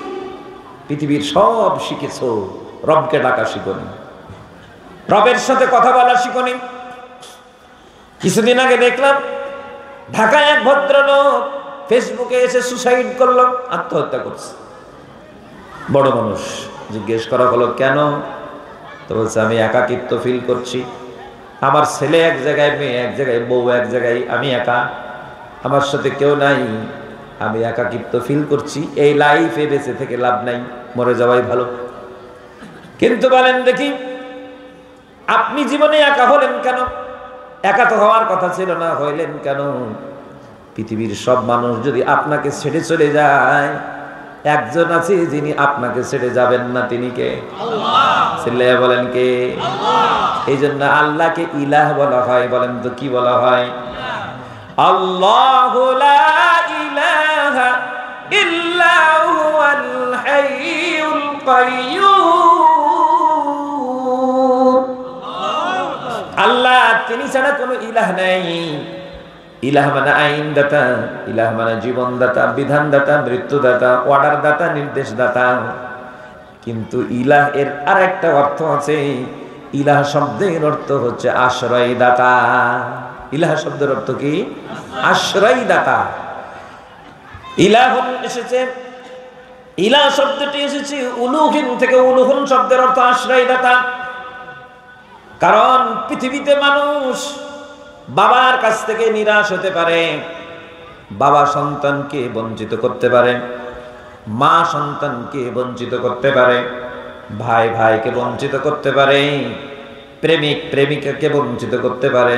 পৃথিবীর সব শিখেছো, রবকে ডাকা শিখোনি, রবের সাথে কথা বলা শিখোনি। কিছুদিন আগে দেখলাম ঢাকায় এক ভদ্রলোক ফেসবুকে এসে সুসাইড করলো, আত্মহত্যা করছে। বড় মানুষ, জিজ্ঞেস করা হলো কেন? তো বলছে আমি একাকিত্ব ফিল করছি, আমার ছেলে এক জায়গায়, মেয়ে এক জায়গায়, বউ এক জায়গায়, আমি একা, আমার সাথে কেউ নাই, আমি একাকিত্ব ফিল করছি। এই লাইফে বেঁচে থেকে লাভ নাই, মরে যাওয়াই ভালো। কিন্তু বলেন দেখি আপনি জীবনে একা হলেন কেন? একা তো হওয়ার কথা ছিল না, হইলেন কেন? পৃথিবীর সব মানুষ যদি আপনাকে ছেড়ে চলে যায়, একজন আছে যিনি আপনাকে ছেড়ে যাবেন না, তিনি কে? আল্লাহ। ছেলে বলেন কে? আল্লাহ। এই জন্য আল্লাহকে ইলাহ বলা হয়। বলেন তো কি বলা হয়? আল্লাহু লা ইলাহা ইল্লা হুয়াল হাইয়ুল কাইয়্যুম। আল্লাহ, তিনি ছাড়া কোনো ইলাহ নেই। ইলাহ মানে আইন দাতা, ইলাহ মানে জীবন দাতা, বিধান দাতা, মৃত্যু দাতা, অর্ডার দাতা, নির্দেশ দাতা। কিন্তু ইলাহ এর আরেকটা অর্থ আছে। ইলাহ শব্দের অর্থ হচ্ছে আশ্রয় দাতা। ইলাহ শব্দের অর্থ কি? আশ্রয় দাতা। ইলাহ এসেছে, ইলাহ শব্দটি এসেছে উলুহিন থেকে। উলুহুন শব্দের অর্থ আশ্রয় দাতা। কারণ পৃথিবীতে মানুষ বাবার কাছ থেকে নিরাশ হতে পারে, বাবা সন্তানকে বঞ্চিত করতে পারে, মা সন্তানকে বঞ্চিত করতে পারে, ভাই ভাইকে বঞ্চিত করতে পারে, প্রেমিক প্রেমিকাকে বঞ্চিত করতে পারে,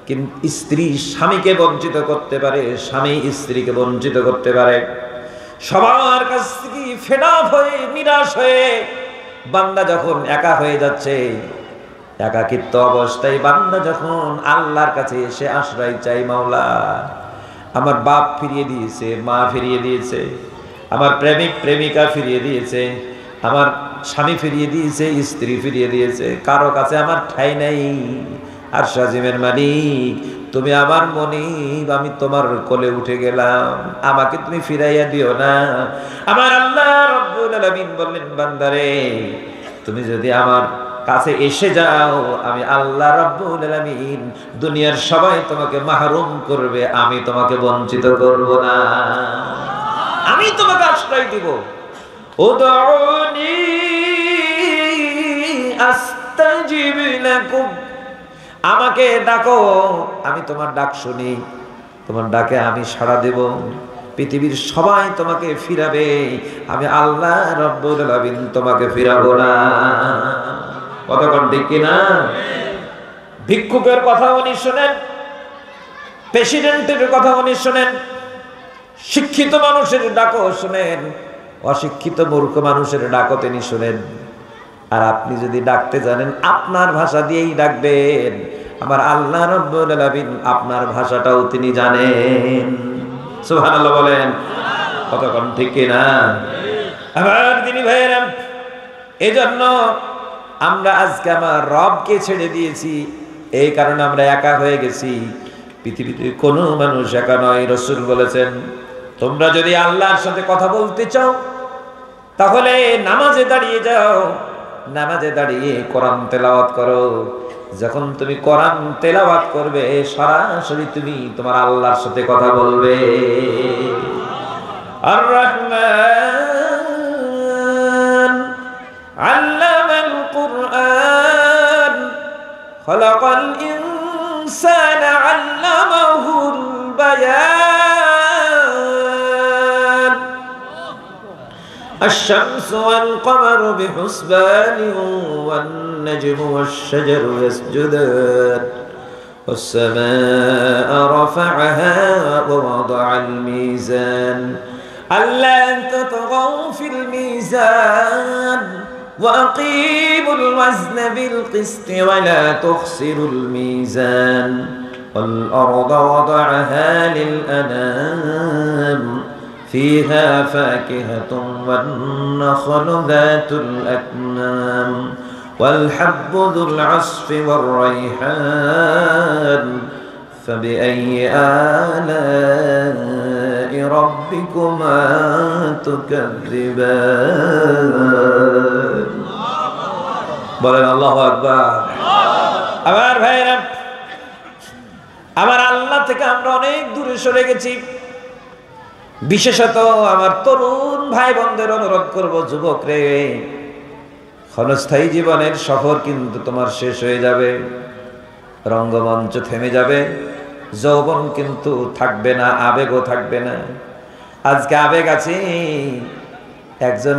কিন্তু স্ত্রী স্বামীকে বঞ্চিত করতে পারে, স্বামী স্ত্রীকে বঞ্চিত করতে পারে। সবার কাছ থেকে ফেড আপ হয়ে, নিরাশ হয়ে বান্দা যখন একা হয়ে যাচ্ছে, একাকিত্ব অবস্থায় বান্দা যখন আল্লাহর কাছে এসে আশ্রয় চাই, মাওলা আমার বাপ ফিরিয়ে দিয়েছে, মা ফিরিয়ে দিয়েছে, আমার প্রেমিক প্রেমিকা ফিরিয়ে দিয়েছে, আমার স্বামী ফিরিয়ে দিয়েছে, স্ত্রী ফিরিয়ে দিয়েছে, কারো কাছে আমার ঠাঁই নাই। আর সাজিমের মালিক তুমি আমার মনিব, আমি তোমার কোলে উঠে গেলাম, আমাকে তুমি ফিরাইয়া দিও না। আমার আল্লাহ রাব্বুল আলামিন বললেন, বান্দারে তুমি যদি আমার কাছে এসে যাও, আমি আল্লাহ রাব্বুল আলামিন দুনিয়ার সবাই তোমাকে মাহরুম করবে, আমি তোমাকে বঞ্চিত করব না, আমি তোমাকে আশ্রয় দিব। উদউনি আস্তাজিব লাকুম, আমাকে ডাকো, আমি তোমার ডাক শুনি, তোমার ডাকে আমি সাড়া দেব। পৃথিবীর সবাই তোমাকে ফিরাবে, আমি আল্লাহ রাব্বুল আলামিন তোমাকে ফিরাবো না। কতক্ষণ ঠিক কিনা? ভিক্ষুকের কথা উনি শোনেন, প্রেসিডেন্টের কথা উনি শোনেন, শিক্ষিত মানুষের ডাকও শোনেন, অশিক্ষিত মূর্খ মানুষের ডাকও তিনি শোনেন। আর আপনি যদি ডাকতে জানেন, আপনার ভাষা দিয়েই ডাকবেন। আমার আল্লাহ রাব্বুল আলামিন আপনার ভাষাটাও তিনি জানেন। সুবহানাল্লাহ বলেন। কতক্ষণ ঠিক কিনা? আমার দিনী ভাইয়েরা, এজন্য আমরা আজকে আমার রবকে ছেড়ে দিয়েছি, এই কারণে আমরা একা হয়ে গেছি। পৃথিবীতে কোনো মানুষ একা নয়। রাসূল বলেছেন, তোমরা যদি আল্লাহর সাথে কথা বলতে চাও তাহলে নামাজে দাঁড়িয়ে যাও, নামাজে দাঁড়িয়ে কোরআন তেলাওয়াত করো। যখন তুমি কোরআন তেলাওয়াত করবে সরাসরি তুমি তোমার আল্লাহর সাথে কথা বলবে। আর রহমান আল্লামাল কুরআন খালাকাল ইনসানা আল্লামাহুল বায়ান الشمس والقمر بحسبان والنجم والشجر يسجدان والسماء رفعها ووضع الميزان ألا تطغوا في الميزان وأقيموا الوزن بالقسط ولا تخسروا الميزان والأرض وضعها للأنام فيها فاكهة والنخل ذات الأكمام والحب ذو العصف والريحان فبأي آلاء ربكما تكذبان বলেন আল্লাহু আকবার। আমার ভাইরা, আমার আল্লাহ থেকে আমরা অনেক দূরে সরে গেছি। বিশেষত আমার তরুণ ভাই বোনদের অনুরোধ করব, যুবক রে, ক্ষণস্থায়ী জীবনের সফর কিন্তু তোমার শেষ হয়ে যাবে, রঙ্গমঞ্চ থেমে যাবে, যৌবন কিন্তু থাকবে না, আবেগও থাকবে না। আজকে আবেগ আছে, একজন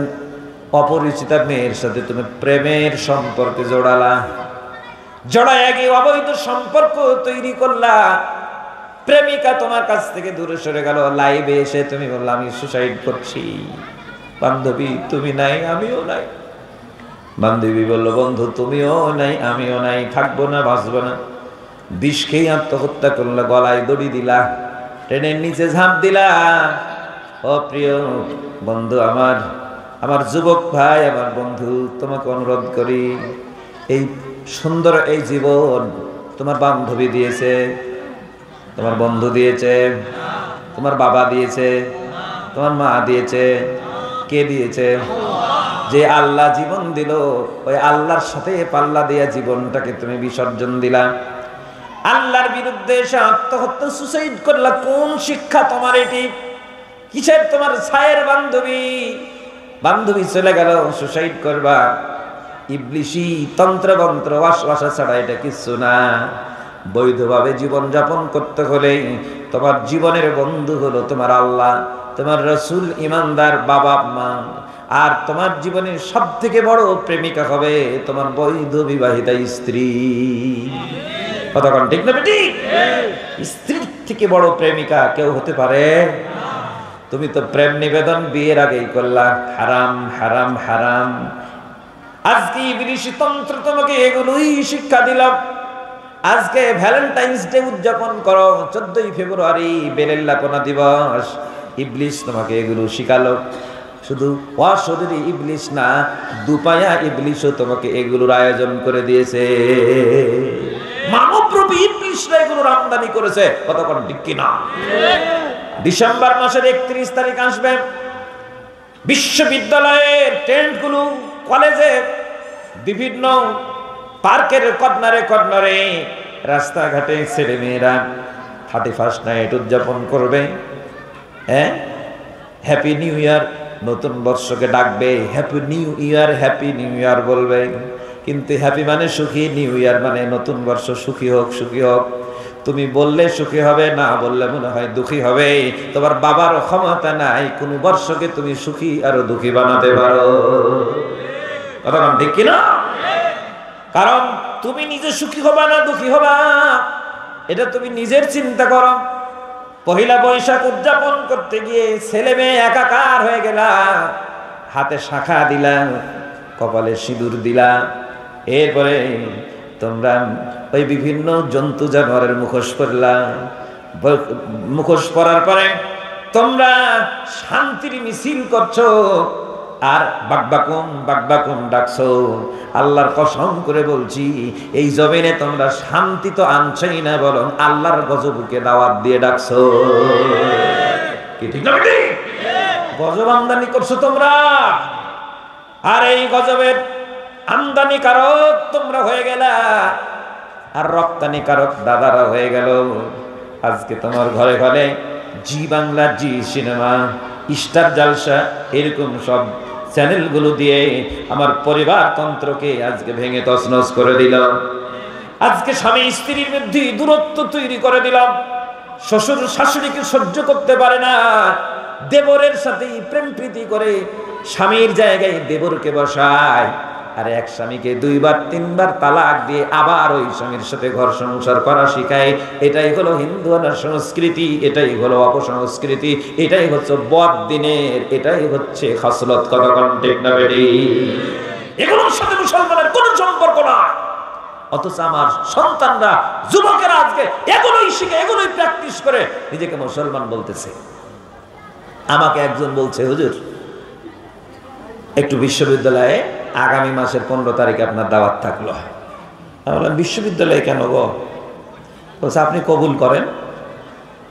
অপরিচিতা মেয়ের সাথে তুমি প্রেমের সম্পর্কে জোড়ালা, জোড়ায় গিয়ে অবৈধ সম্পর্ক তৈরি করলা। প্রেমিকা তোমার কাছ থেকে দূরে সরে গেল, লাইভে এসে তুমি বললা আমি সুসাইড করছি। বান্ধবী তুমি নাই, আমিও নাই। বান্ধবী বলল বন্ধু তুমিও নাই, আমিও নাই, থাকবো না, বাঁচবো না। বিষ খেয়ে আত্মহত্যা করলো, গলায় দড়ি দিলা, ট্রেনের নিচে ঝাঁপ দিলা। ও প্রিয় বন্ধু, আমার যুবক ভাই, আমার বন্ধু, তোমাকে অনুরোধ করি, এই সুন্দর এই জীবন তোমার বান্ধবী দিয়েছে, তোমার বন্ধু দিয়েছে, তোমার বাবা দিয়েছে, তোমার মা দিয়েছে। কে দিয়েছে? যে আল্লাহ জীবন দিল, ওই আল্লাহর সাথে পাল্লা দিয়া জীবনটাকে তুমি বিসর্জন দিলা, আল্লাহর বিরুদ্ধে এসে আত্মহত্যা, সুসাইড করলা। কোন শিক্ষা তোমার এটি? কিসের তোমার ছায়ের বান্ধবী? বান্ধবী চলে গেল, সুসাইড করবা। ইবলিশি তন্ত্রমন্ত্র ওয়াসওয়াসা ছাড়া এটা কিছু না। বৈধভাবে জীবন যাপন করতে হলে তোমার জীবনের বন্ধু হলো তোমার আল্লাহ, তোমার রাসূল, ইমানদার বাবা মা। আর তোমার জীবনের সব থেকে বড় প্রেমিকা হবে তোমার বৈধ বিবাহিতা স্ত্রী। কতক্ষণ ঠিক না বেটি? স্ত্রীর থেকে বড় প্রেমিকা কেউ হতে পারে? তুমি তো প্রেম নিবেদন বিয়ের আগেই করলা। হারাম, হারাম, হারাম। আজকে ইবলিশি তন্ত্র তোমাকে এগুলোই শিক্ষা দিলাম। আজকে ভ্যালেন্টাইন্স ডে উদযাপন করো, 14ই ফেব্রুয়ারি বেলেল্লাপনা দিবস। ইবলিশ তোমাকে এগুলো শিখালো। শুধু অশরীরী ইবলিশ না, দুপায়া ইবলিশও তোমাকে এগুলোর আয়োজন করে দিয়েছে। মানবরূপী ইবলিশরা এগুলোর আমদানি করেছে। কতক্ষণ ঠিক কিনা? ডিসেম্বর মাসের 31 তারিখ আসবে, বিশ্ববিদ্যালয়ের টেন্টগুলো, কলেজে, বিভিন্ন পার্কের কর্নারে কর্নারে, রাস্তাঘাটে ছেলে মেয়েরা 31st নাইট উদযাপন করবে। হ্যাঁ, হ্যাপি নিউ ইয়ার, নতুন বর্ষকে ডাকবে happy new year, happy new year বলবে। কিন্তু হ্যাপি মানে সুখী, নিউ ইয়ার মানে নতুন বর্ষ, সুখী হোক, সুখী হোক। তুমি বললে সুখী হবে, না বললে মনে হয় দুঃখী হবে। তোমার বাবার ক্ষমতা নাই কোন বর্ষকে তুমি সুখী আরো দুঃখী বানাতে পারো। কথা ঠিক কিনা? কারণ তুমি নিজে সুখী হবা না দুঃখী হবা, এটা তুমি নিজের চিন্তা করো। পহিলা বৈশাখ উদযাপন করতে গিয়ে ছেলে মেয়ে একাকার হয়ে গেলা, হাতে শাখা দিলা, কপালে সিঁদুর দিলা। এরপরে তোমরা ওই বিভিন্ন জন্তু জানোয়ারের মুখোশ পরলা। মুখোশ পরার পরে তোমরা শান্তির মিছিল করছো, আর বাকবাকুম বাকবাকুম ডাকছো। আল্লাহর কসম করে বলছি, এই জমিনে তোমরা শান্তি তো আনছই না, বরং আল্লাহর গজবকে দাওয়াত দিয়ে ডাকছো। কি ঠিক না বেটি? গজব আমদানি করছো তোমরা, আর এই গজবের আমদানি কারক তোমরা হয়ে গেলা, আর রপ্তানি কারক দাদারা হয়ে গেল। আজকে তোমার ঘরে ঘরে জি বাংলা, জি সিনেমা, স্টার জালসা, এরকম সব চ্যানেলগুলো দিয়ে আমার পরিবারতন্ত্রকে আজকে ভেঙে তছনছ করে দিল। আজকে স্বামী স্ত্রীর মধ্যে দূরত্ব তৈরি করে দিলাম। শ্বশুর শাশুড়িকে সহ্য করতে পারে না, দেবরের সাথে প্রেম প্রীতি করে স্বামীর জায়গায় দেবরকে বসায়, আর এক স্বামীকে 2 বার 3 বার তালাক দিয়ে আবার ওই স্বামীর সাথে ঘর সংসার করা শিখায়। এটাই হলো হিন্দু সংস্কৃতি, এটাই হলো অপসংস্কৃতি, এটাই হচ্ছে বদ দিনের, এটাই হচ্ছে খাসলত। কথা ঠিক না বেটি? এগুলোর সাথে মুসলমানের কোনো সম্পর্ক না। অথচ আমার সন্তানরা, যুবকেরা আজকে এগুলোই শিখে, এগুলোই প্র্যাকটিস করে নিজেকে মুসলমান বলতেছে। আমাকে একজন বলছে, হুজুর একটু বিশ্ববিদ্যালয়ে আগামী মাসের 15 তারিখে আপনার দাওয়াত থাকলো। আমি বললাম বিশ্ববিদ্যালয়ে কেন গো? বলছে আপনি কবুল করেন।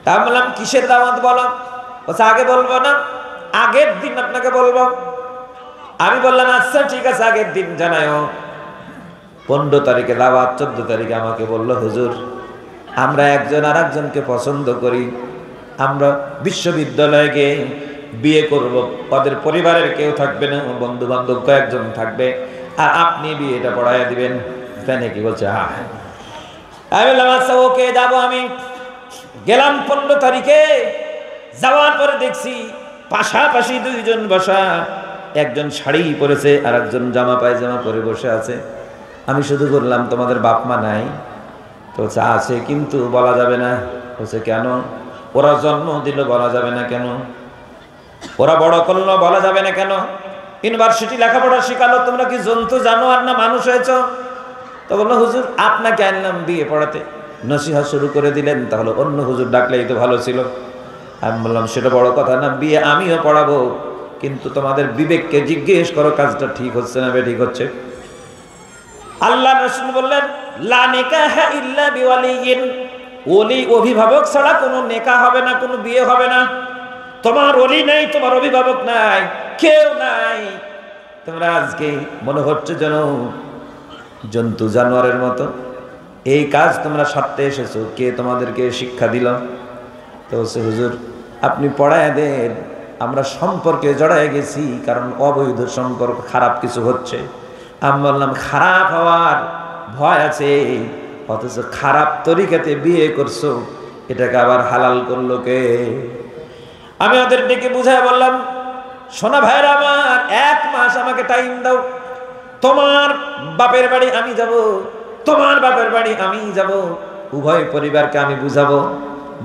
তা আমি বললাম কিসের দাওয়াত বলো? বলছে আগে বলবো না, আগের দিন আপনাকে বলবো। আমি বললাম আচ্ছা ঠিক আছে, আগের দিন জানাও। 15 তারিখে দাওয়াত, 14 তারিখে আমাকে বলল, হুজুর আমরা একজন আর একজনকে পছন্দ করি, আমরা বিশ্ববিদ্যালয়ে গিয়ে বিয়ে করব, ওদের পরিবারের কেউ থাকবে না, বন্ধু বান্ধব কয়েকজন থাকবে, আর আপনি বিয়েটা পড়াইয়া দিবেন। তাই নাকি? বলছে হ্যাঁ। আমি বললাম আচ্ছা ওকে, যাবো। আমি গেলাম 15 তারিখে। যাওয়ার পরে দেখছি পাশাপাশি 2 জন বসা, একজন শাড়ি পরেছে আর একজন জামা পায়জামা পরে বসে আছে। আমি শুধু বললাম তোমাদের বাপ মা নাই? তো আছে, কিন্তু বলা যাবে না। বলছে কেন? ওরা জন্ম দিল বলা যাবে না কেন? ওরা বড় করলো বলা যাবে না কেন? ইউনিভার্সিটি লেখাপড়া শিখালো, তোমরা কি জন্তু জানোয়ার না মানুষ হয়েছ? তো বললো হুজুর আপনাকে আনলাম বিয়ে পড়াতে। নসিহত শুরু করে দিলেন, তাহলে অন্য হুজুর ডাকলেই তো ভালো ছিল। আমি বললাম সেটা বড় কথা না, বিয়ে আমিও পড়াবো, কিন্তু তোমাদের বিবেককে জিজ্ঞেস করো কাজটা ঠিক হচ্ছে না বেঠিক হচ্ছে। আল্লাহ রাসূল বললেন লা নিকাহা ইল্লা বিওয়ালিয়িন, ওলি অভিভাবক ছাড়া কোনো নেকাহ হবে না, কোনো বিয়ে হবে না। তোমার ওলি নাই, তোমার অভিভাবক নাই, কেউ নাই, তোমরা আজকে মনে হচ্ছে যেন জন্তু জানোয়ারের মতো। এই কাজ তোমরা সারতে এসেছো, কে তোমাদেরকে শিক্ষা দিল? তো বলছে হুজুর আপনি পড়ায় দেন, আমরা সম্পর্কে জড়ায় গেছি, কারণ অবৈধ সম্পর্ক, খারাপ কিছু হচ্ছে। আমি বললাম খারাপ হওয়ার ভয় আছে, অথচ খারাপ তরিকাতে বিয়ে করছো, এটাকে আবার হালাল করলো কে? আমি ওদের ডেকে বুঝায় বললাম সোনা ভাইরা আমার, 1 মাস আমাকে টাইম দাও, তোমার বাপের বাড়ি আমি যাব, তোমার বাপের বাড়ি আমি যাব, উভয় পরিবারকে আমি বুঝাবো,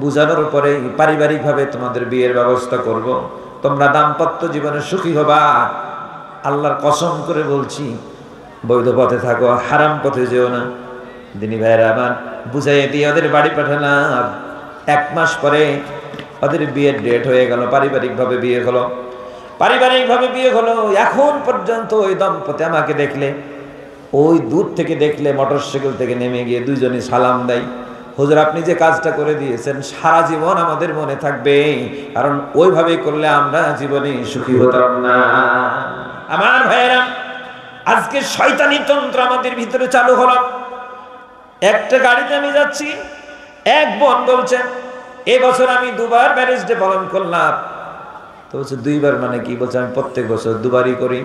বুঝানোর পরে পারিবারিকভাবে তোমাদের বিয়ের ব্যবস্থা করব, তোমরা দাম্পত্য জীবনে সুখী হবা। আল্লাহর কসম করে বলছি, বৈধ পথে থাকো, হারাম পথে যেও না। দিনী ভাইরা আমার বুঝাইয়ে দিয়ে ওদের বাড়ি পাঠালাম। 1 মাস পরে ওদের বিয়ের ডেট হয়ে গেল, পারিবারিকভাবে বিয়ে হলো। পারিবারিকভাবে বিয়ে হলো। এখন পর্যন্ত ওই দম্পতি আমাকে দেখলে, ওই দূর থেকে দেখলে মোটরসাইকেল থেকে নেমে গিয়ে দুইজনই সালাম দেয়, হুজুর আপনি যে কাজটা করে দিয়েছেন সারা জীবন আমাদের মনে থাকবে, কারণ ওইভাবে করলে আমরা জীবনে সুখী হতাম না। আমার ভাইয়েরা, আজকে শয়তানি তন্ত্র আমাদের ভিতরে চালু হলো। একটা গাড়িতে আমি যাচ্ছি, এক বোন বলছেন এবছর আমি 2 বার ম্যারেজ ডে পালন করলাম। তো বলছে 2 বার মানে কি? বলছে আমি প্রত্যেক বছর 2 বারই করি।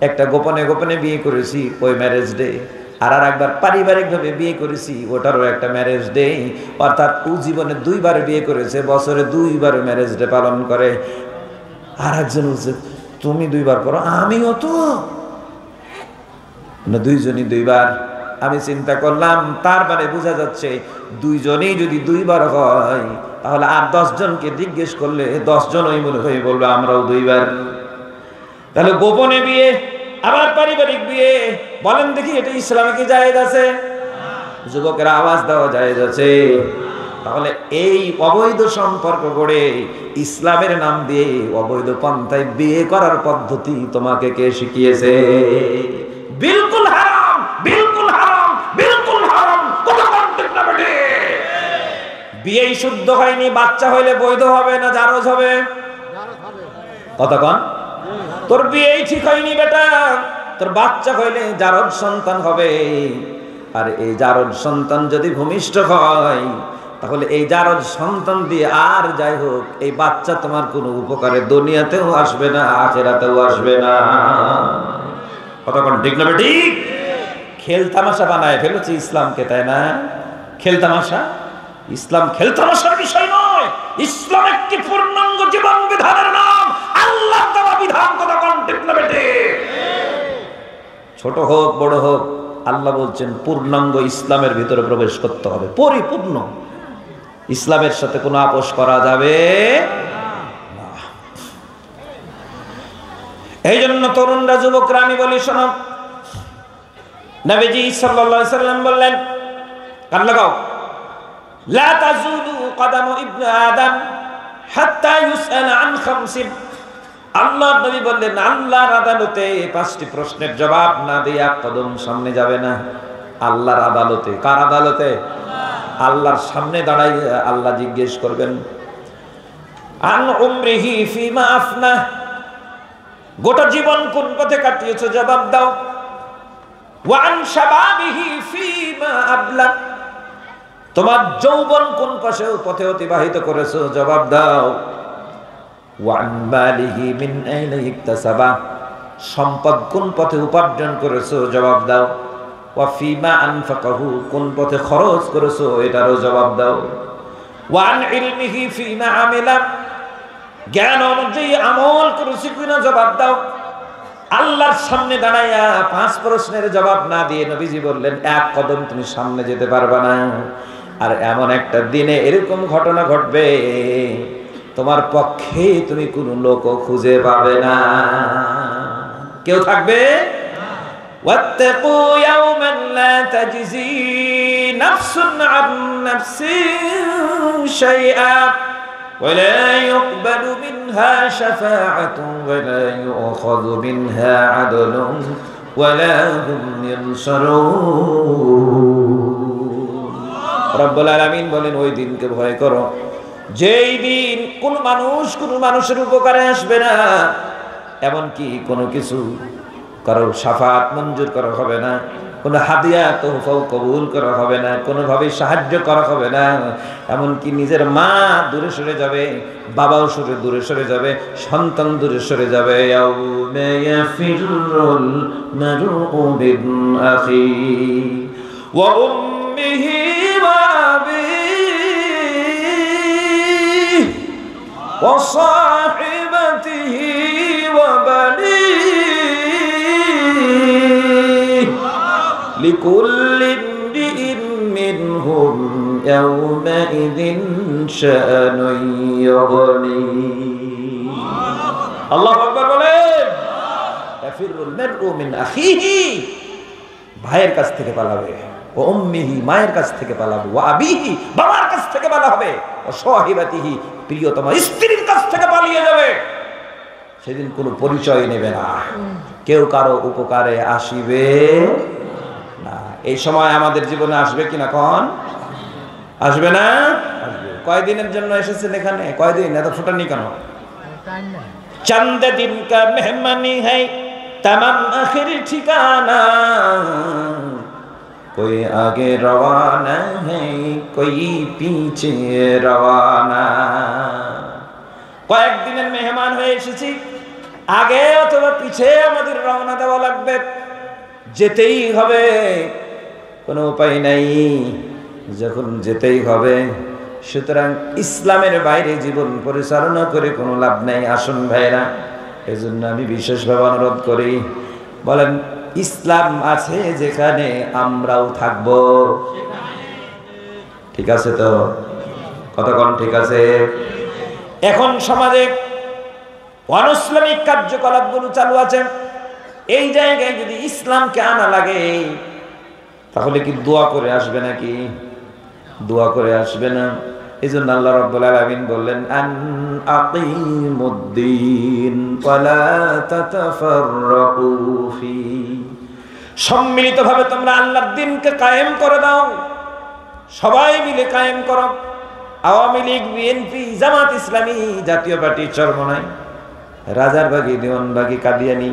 একটা গোপনে গোপনে বিয়ে করেছি, ওই ম্যারেজ ডে, আর একবার পারিবারিকভাবে বিয়ে করেছি, ওটারও একটা ম্যারেজ ডে। অর্থাৎ ও জীবনে 2 বার বিয়ে করেছে, বছরে 2 বার ম্যারেজ ডে পালন করে। আর একজন বলছে তুমি 2 বার করো, আমিও তো না, 2 জনই 2 বার। আমি চিন্তা করলাম তার মানে বোঝা যাচ্ছে 2 জনই যদি 2 বার হয়, তাহলে আর 10 জনকে জিজ্ঞেস করলে 10 জনই মনে হয়ে বলবে আমরাও 2 বার। তাহলে গোপনে বিয়ে আবার পারিবারিক বিয়ে, বলেন দেখি এটা ইসলামে কি জায়েজ আছে? যুবকেরা আওয়াজ দেওয়া জায়েজ আছে? তাহলে এই অবৈধ সম্পর্ক গড়ে ইসলামের নাম দিয়ে অবৈধ পন্থায় বিয়ে করার পদ্ধতি তোমাকে কে শিখিয়েছে? বিলকুল হারাম, বিলকুল হারাম, বিলকুল হারাম। কথা ঠিক না বেটে? বিয়েই শুদ্ধ হয়নি, বাচ্চা হইলে বৈধ হবে না জারজ হবে? কথা কন। তোর বিয়েই ঠিক হয়নি বেটা, তোর বাচ্চা হইলে জারজ সন্তান হবে। আর এই জারজ সন্তান যদি ভূমিষ্ঠ হয়, তাহলে এই জারজ সন্তান দিয়ে আর যাই হোক এই বাচ্চা তোমার কোনো উপকারে দুনিয়াতেও আসবে না, আখিরাতেও আসবে না। কথা কোন ঠিক না ঠিক? খেল তামাশা বানায় ফেলেছে ইসলামকে, তাই না? খেল তামাশা। ইসলাম খেল তামাশার বিষয় নয়, ইসলাম একটি পূর্ণাঙ্গ জীবন বিধানের নাম, আল্লাহ দেওয়া বিধান। কথা কোন ঠিক না ঠিক? ছোট হোক বড় হোক, আল্লাহ বলছেন পূর্ণাঙ্গ ইসলামের ভিতরে প্রবেশ করতে হবে, পরিপূর্ণ। ইসলামের সাথে কোনো আপোষ করা যাবে না। এই জন্য তরুণরা, যুবকরা, আমি বলি শোনো, নবীজি সাল্লাল্লাহু আলাইহি সাল্লাম বললেন, কান লাগাও, লা তাজুলু কদামু ইবনে আদম হাত্তা ইউসআল আন খামসিন। আল্লাহর নবী বললেন, আল্লাহর আদালতে 5টি প্রশ্নের জবাব না দিয়া কদম সামনে যাবে না। আল্লাহর আদালতে। কার আদালতে? আল্লাহর সামনে দাঁড়াই আল্লাহ জিজ্ঞেস করবেন, আন উমরিহি ফিমা আফনা, গোটা জীবন কোন পথে কাটিয়েছো জবাব দাও। ওয়া আন শাবাবিহি ফিমা আবলা, তোমার যৌবন কোন পথে অতিবাহিত করেছো জবাব দাও। ওয়া আন মালিহি মিন আইনা ইকতাসাবা, সম্পদ কোন পথে উপার্জন করেছো জবাব দাও। ওয়া ফিমা আনফাকাহু, কোন পথে খরচ করেছো এটারও জবাব দাও। ওয়া আন ইলমিহি ফিমা আমিলা, জ্ঞান অনুযায়ী আমল করেছো কিনা জবাব দাও। আল্লাহর সামনে দাঁড়াইয়া 5 প্রশ্নের জবাব না দিয়ে নবীজি বললেন, এক কদম তুমি সামনে যেতে পারবে না। আর এমন একটা দিনে এরকম ঘটনা ঘটবে, তোমার পক্ষে তুমি কোনো লোকও খুঁজে পাবে না, কেউ থাকবে। واتقوا يوما لا تجزي نفس عن نفس شيئا ولا يقبل منها شفاعة ولا يؤخذ منها عدل ولا هم ينصرون। রব্বুল আলামিন বলেন, ওই দিনকে ভয় করো, যেই দিন কোন মানুষের উপকারে আসবে না, এমনকি কোনো কিছু কারোর শাফাত মঞ্জুর করা হবে না, কোনো হাদিয়া তোহফাও কবুল করা হবে না, কোনোভাবে সাহায্য করা হবে না। এমনকি নিজের মা দূরে সরে যাবে, বাবাও দূরে সরে যাবে, সন্তান দূরে সরে যাবে। ইয়াউমা ইয়াফিরুল মারউ মিন আখিহি ওয়া উম্মিহি ওয়া আবিহি ওয়া সাহিবাতিহি ওয়া বানিহি لكل امرئ منهم يومئذ شأن يغنيه। الله أكبر বলেন, ইয়াফিরুল মারউ মিন আখিহি, ভাইয়ের কাছ থেকে পালাবে, ও উম্মিহি, মায়ের কাছ থেকে পালাবে, ওয়া আবিহি, বাবার কাছ থেকে পালা হবে, ও সাহিবাতিহি, প্রিয়তমা স্ত্রীর কাছ থেকে পালিয়ে যাবে। সেদিন কোনো পরিচয় নেবে না, কেউ কারো উপকারে আসিবে না। এই সময় আমাদের জীবনে আসবে কিনা কোন? আসবে না? আসবে। কয়দিনের জন্য এসেছেন এখানে? কয়দিন? এত ফুটানি কেন? চন্দ দিন কা মেহমানি है तमाम आखिर ठिकाना, कोई आगे रवाना है कोई पीछे रवाना। কয়েকদিনের মেহমান হয়ে এসেছি, আগে অথবা পিছে আমাদের রওনা দেওয়া লাগবে, যেতেই হবে, কোনো উপায় নাই, যখন যেতেই হবে। সুতরাং ইসলামের বাইরে জীবন পরিচালনা করে কোনো লাভ নাই। আসুন ভাইরা, এজন্য আমি বিশেষভাবে অনুরোধ করি, বলেন ইসলাম আছে যেখানে আমরাও থাকব, ঠিক আছে তো? কতক্ষণ ঠিক আছে? এখন সমাজে অনৈসলামিক কার্যকলাপগুলো চালু আছে, এই জায়গায় যদি ইসলামকে আনা লাগে তাহলে কি দোয়া করে আসবে নাকি? দোয়া করে আসবে না। এজন্য আল্লাহ রাব্বুল আলামিন বললেন আন আকিমুদ্দিন ওয়ালা তাতাফাররাকু ফি, সম্মিলিতভাবে তোমরা আল্লাহর দ্বীনকে কায়েম করে দাও, সবাই মিলে কায়েম করো। আওয়ামী লীগ, বিএনপি, জামাত ইসলামী, জাতীয় পার্টি, চরমনাই, রাজারবাগী, দেওয়ানবাগী, কাদিয়ানি,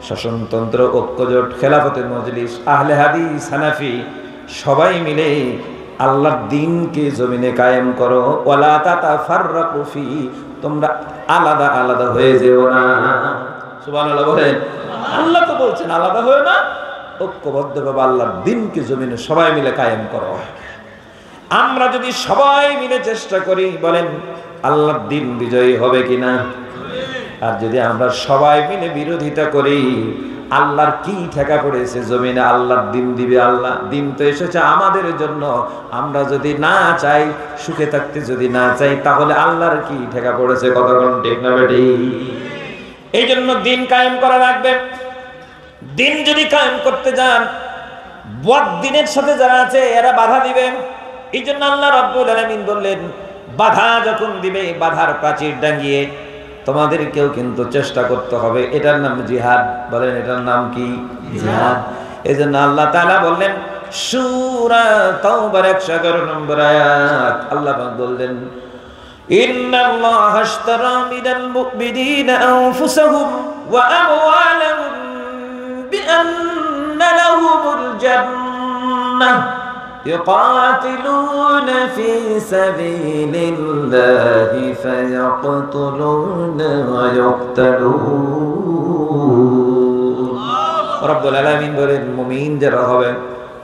শাসনতন্ত্র, ঐক্যজোট, খেলাফতের মজলিস, আহলে হাদিস, হানাফি, সবাই মিলে আল্লাহর দ্বীনকে জমিনে কায়েম করো। ওয়ালা তাতাফাররাকু ফি, তোমরা আলাদা আলাদা হয়ে যেও না। সুবহানাল্লাহ বলেন। আল্লাহ তো বলছেন আলাদা হয়ে না, ঐক্যবদ্ধভাবে আল্লাহর দ্বীনকে জমিনে সবাই মিলে কায়েম করো। আমরা যদি সবাই মিলে চেষ্টা করি, বলেন আল্লাহর দ্বীন বিজয়ী হবে কিনা? আর যদি আমরা সবাই মিলে বিরোধিতা করি, আল্লাহর কি ঠেকা পড়েছে জমিনে? আল্লাহর দ্বীন দিবে আল্লাহ। দ্বীন তো এসেছে আমাদের জন্য। আমরা যদি না চাই, সুখে থাকতে যদি না চাই, তাহলে আল্লাহর কি ঠেকা পড়েছে? কতক্ষণ ঠিক না বেটি? এই জন্য দ্বীন কায়েম করা লাগবে। দ্বীন যদি কায়েম করতে যান, বদ দ্বীনের সাথে যারা আছে এরা বাধা দিবে। এই জন্য আল্লাহ রাব্বুল আলামিন বললেন, বাধা যখন দিবে, বাধার প্রাচীর ডাঙ্গিয়ে তোমাদেরকেও কিন্তু চেষ্টা করতে হবে। এটার নাম জিহাদ। বলেন এটার নাম কি? জিহাদ। এই জন্য আল্লাহ তাআলা বললেন সূরা তাওবার 111 নম্বর আয়াত, আল্লাহ পাক বললেন ইন্নাল্লাহা আশতারা মিনাল মুমিনিনা আনফুসাহুম ওয়া আমওয়ালাহুম বিআন্না লাহুমুল জান্নাহ يقاتلون في سبيل الله فيقتلون ويقتلون। রব্বুল আলামিন বলেন মুমিন যারা হবে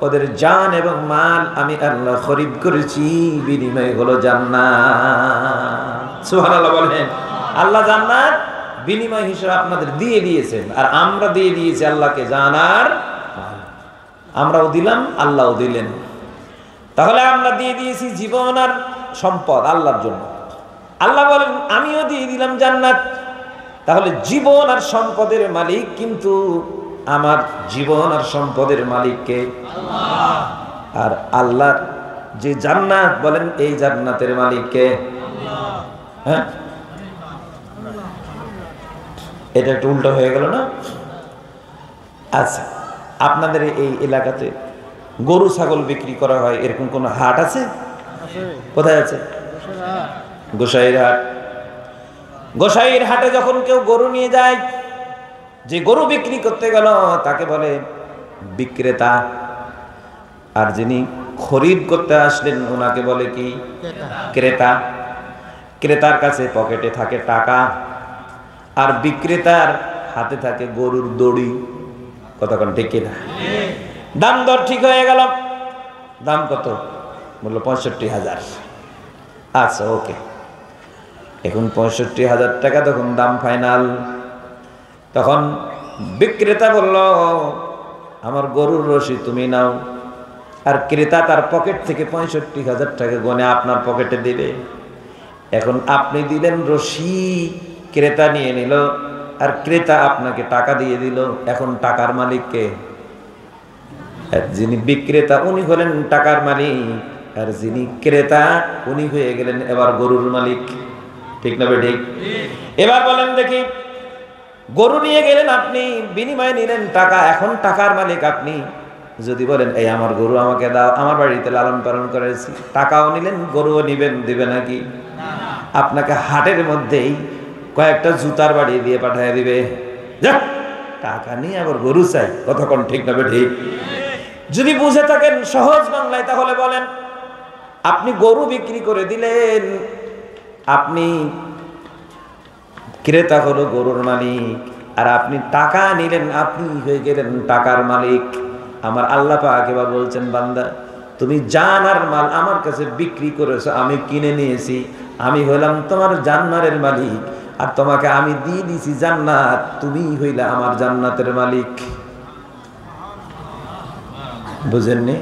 ওদের জান এবং মাল আমি আল্লাহ খরিদ করেছি, বিনিময় হলো জান্নাত। সুবহানাল্লাহ বলেন। আল্লাহ জান্নাত বিনিময় হিসেবে আপনাদের দিয়ে দিয়েছেন, আর আমরা দিয়ে দিয়েছি আল্লাহকে জানার। আমরাও দিলাম, আল্লাহও দিলেন। তাহলে আমরা দিয়ে দিয়েছি জীবন আর সম্পদ আল্লাহর জন্য। আল্লাহ বলেন আমিও দিয়ে দিলাম জান্নাত। তাহলে জীবন আর সম্পদের মালিক কিন্তু আমার জীবন আর সম্পদের মালিককে আল্লাহ। আর আল্লাহ যে জান্নাত, বলেন এই জান্নাতের মালিককে আল্লাহ। হ্যাঁ, এটা একটু উল্টো হয়ে গেল না? আচ্ছা, আপনাদের এই এলাকাতে গরু ছাগল বিক্রি করা হয় এরকম কোন হাট আছে? কোথায় আছে? গোসাইর হাট। গোসাইর হাটে যখন কেউ গরু নিয়ে যায়, যে গরু বিক্রি করতে গেল তাকে বলে বিক্রেতা, আর যিনি খরিদ করতে আসলেন ওনাকে বলে কি? ক্রেতা। ক্রেতার কাছে পকেটে থাকে টাকা, আর বিক্রেতার হাতে থাকে গরুর দড়ি। কতক্ষণ ঠিক কিনা? দাম দর ঠিক হয়ে গেল। দাম কত? বললো 65,000। আচ্ছা ওকে, এখন 65,000 টাকা তখন দাম ফাইনাল। তখন বিক্রেতা বলল আমার গরুর রশি তুমি নাও, আর ক্রেতা তার পকেট থেকে 65,000 টাকা গনে আপনার পকেটে দিবে। এখন আপনি দিলেন রশি, ক্রেতা নিয়ে নিল, আর ক্রেতা আপনাকে টাকা দিয়ে দিল। এখন টাকার মালিক কে? যিনি বিক্রেতা উনি হলেন টাকার মালিক, আর যিনি ক্রেতা উনি হয়ে গেলেন এবার গরুর মালিক। ঠিক না ঠিক? এবার বলেন দেখি, গরু নিয়ে গেলেন আপনি, বিনিময়ে নিলেন টাকা, এখন টাকার মালিক আপনি। যদি বলেন এই আমার গরু আমাকে দাও, আমার বাড়িতে লালন পালন করেছি, টাকাও নিলেন গরুও নিবেন, দিবে নাকি? আপনাকে হাটের মধ্যেই কয়েকটা জুতার বাড়ি দিয়ে পাঠিয়ে দিবে, যা টাকা নিয়ে আবার গরু চাই। কতক্ষণ ঠিক না ঠিক? যদি বুঝে থাকেন সহজ বাংলায়, তাহলে বলেন আপনি গরু বিক্রি করে দিলেন, আপনি ক্রেতা হলো গরুর মালিক, আর আপনি টাকা নিলেন, আপনি হয়ে গেলেন টাকার মালিক। আমার আল্লাহ পাক এবার বলছেন বান্দা তুমি জান আর মাল আমার কাছে বিক্রি করেছো, আমি কিনে নিয়েছি, আমি হইলাম তোমার জান্নাতের মালিক, আর তোমাকে আমি দিয়ে দিয়েছি জান্নাত, তুমি হইলে আমার জান্নাতের মালিক। বুঝেননি?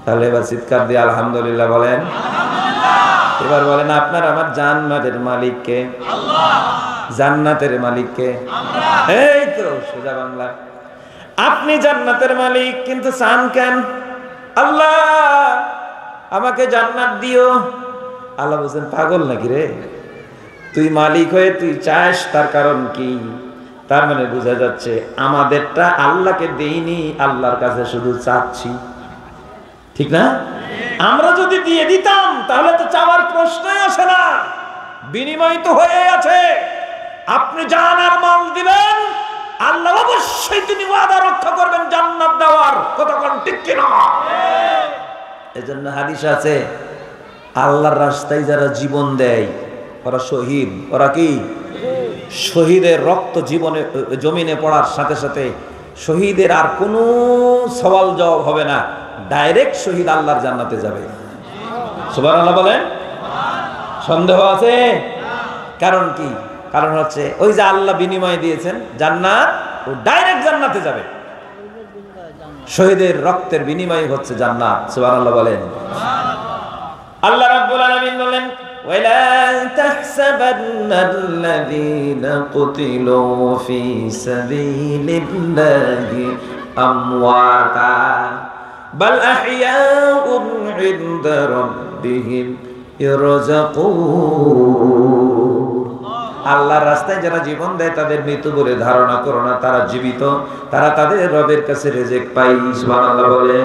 তাহলে এবার চিৎকার দিয়ে আলহামদুলিল্লাহ বলেন। এবার বলেন আপনার আমার জান্নাতের মালিককে? আল্লাহ। জান্নাতের মালিককে? আমরা। এই তো সোজা বাংলা। আপনি জান্নাতের মালিক, কিন্তু চান কেন? আল্লাহ আমাকে জান্নাত দিও, আল্লাহ বলছেন পাগল নাকি রে, তুই মালিক হয়ে তুই চাস, তার কারণ কি? তার মানে বোঝা যাচ্ছে আমাদেরটা আল্লাহকে দেইনি, আল্লাহর কাছে শুধু চাচ্ছি, ঠিক না? আমরা যদি দিয়ে দিতাম তাহলে তো চাওয়ার প্রশ্নই আসে না, বিনিময় তো হয়ে আছে। আপনি জান আর মাল দিবেন, আল্লাহ অবশ্যই তিনি ওয়াদা রক্ষা করবেন জান্নাত দেওয়ার, কতক্ষণ ঠিক কিনা? এজন্য হাদিস আছে, আল্লাহর রাস্তায় যারা জীবন দেয় ওরা শহীদ। ওরা কি? শহীদের রক্ত জীবনে জমিনে পড়ার সাথে সাথে শহীদের আর কোনো সওয়াল জবাব হবে না, ডাইরেক্ট শহীদ আল্লাহর জান্নাতে যাবে। সুবহানাল্লাহ বলেন। সন্দেহ আছে? কারণ কি? কারণ হচ্ছে ওই যে আল্লাহ বিনিময় দিয়েছেন জান্নাত, ও ডাইরেক্ট জান্নাতে যাবে। শহীদের রক্তের বিনিময় হচ্ছে জান্নাত। সুবহানাল্লাহ বলেন। আল্লাহ রাব্বুল আলামিন বলেন, ওয়ালা তাহসাবান্নাল্লাযীনা কুতিলু ফী সাবিলিল্লাহি আমওয়াতা বাল আহইয়াউন ইনদা রাব্বিহিম ইরযাকুন। আল্লাহর রাস্তায় যারা জীবন দেয় তাদের মৃত্যু বলে ধারণা করো না, তারা জীবিত, তারা তাদের রবের কাছে রিজিক পায়। সুবহানাল্লাহ বলে।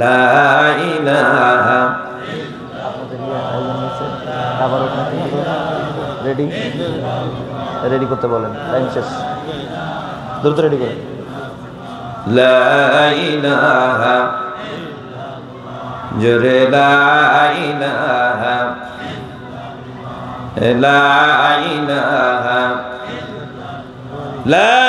লা ইলাহা রেডি করতে বলেন, টাইম শেষ, দ্রুত রেডি করেন। লা ইলাহা জোরে লা ইলাহা লা ইলাহা লা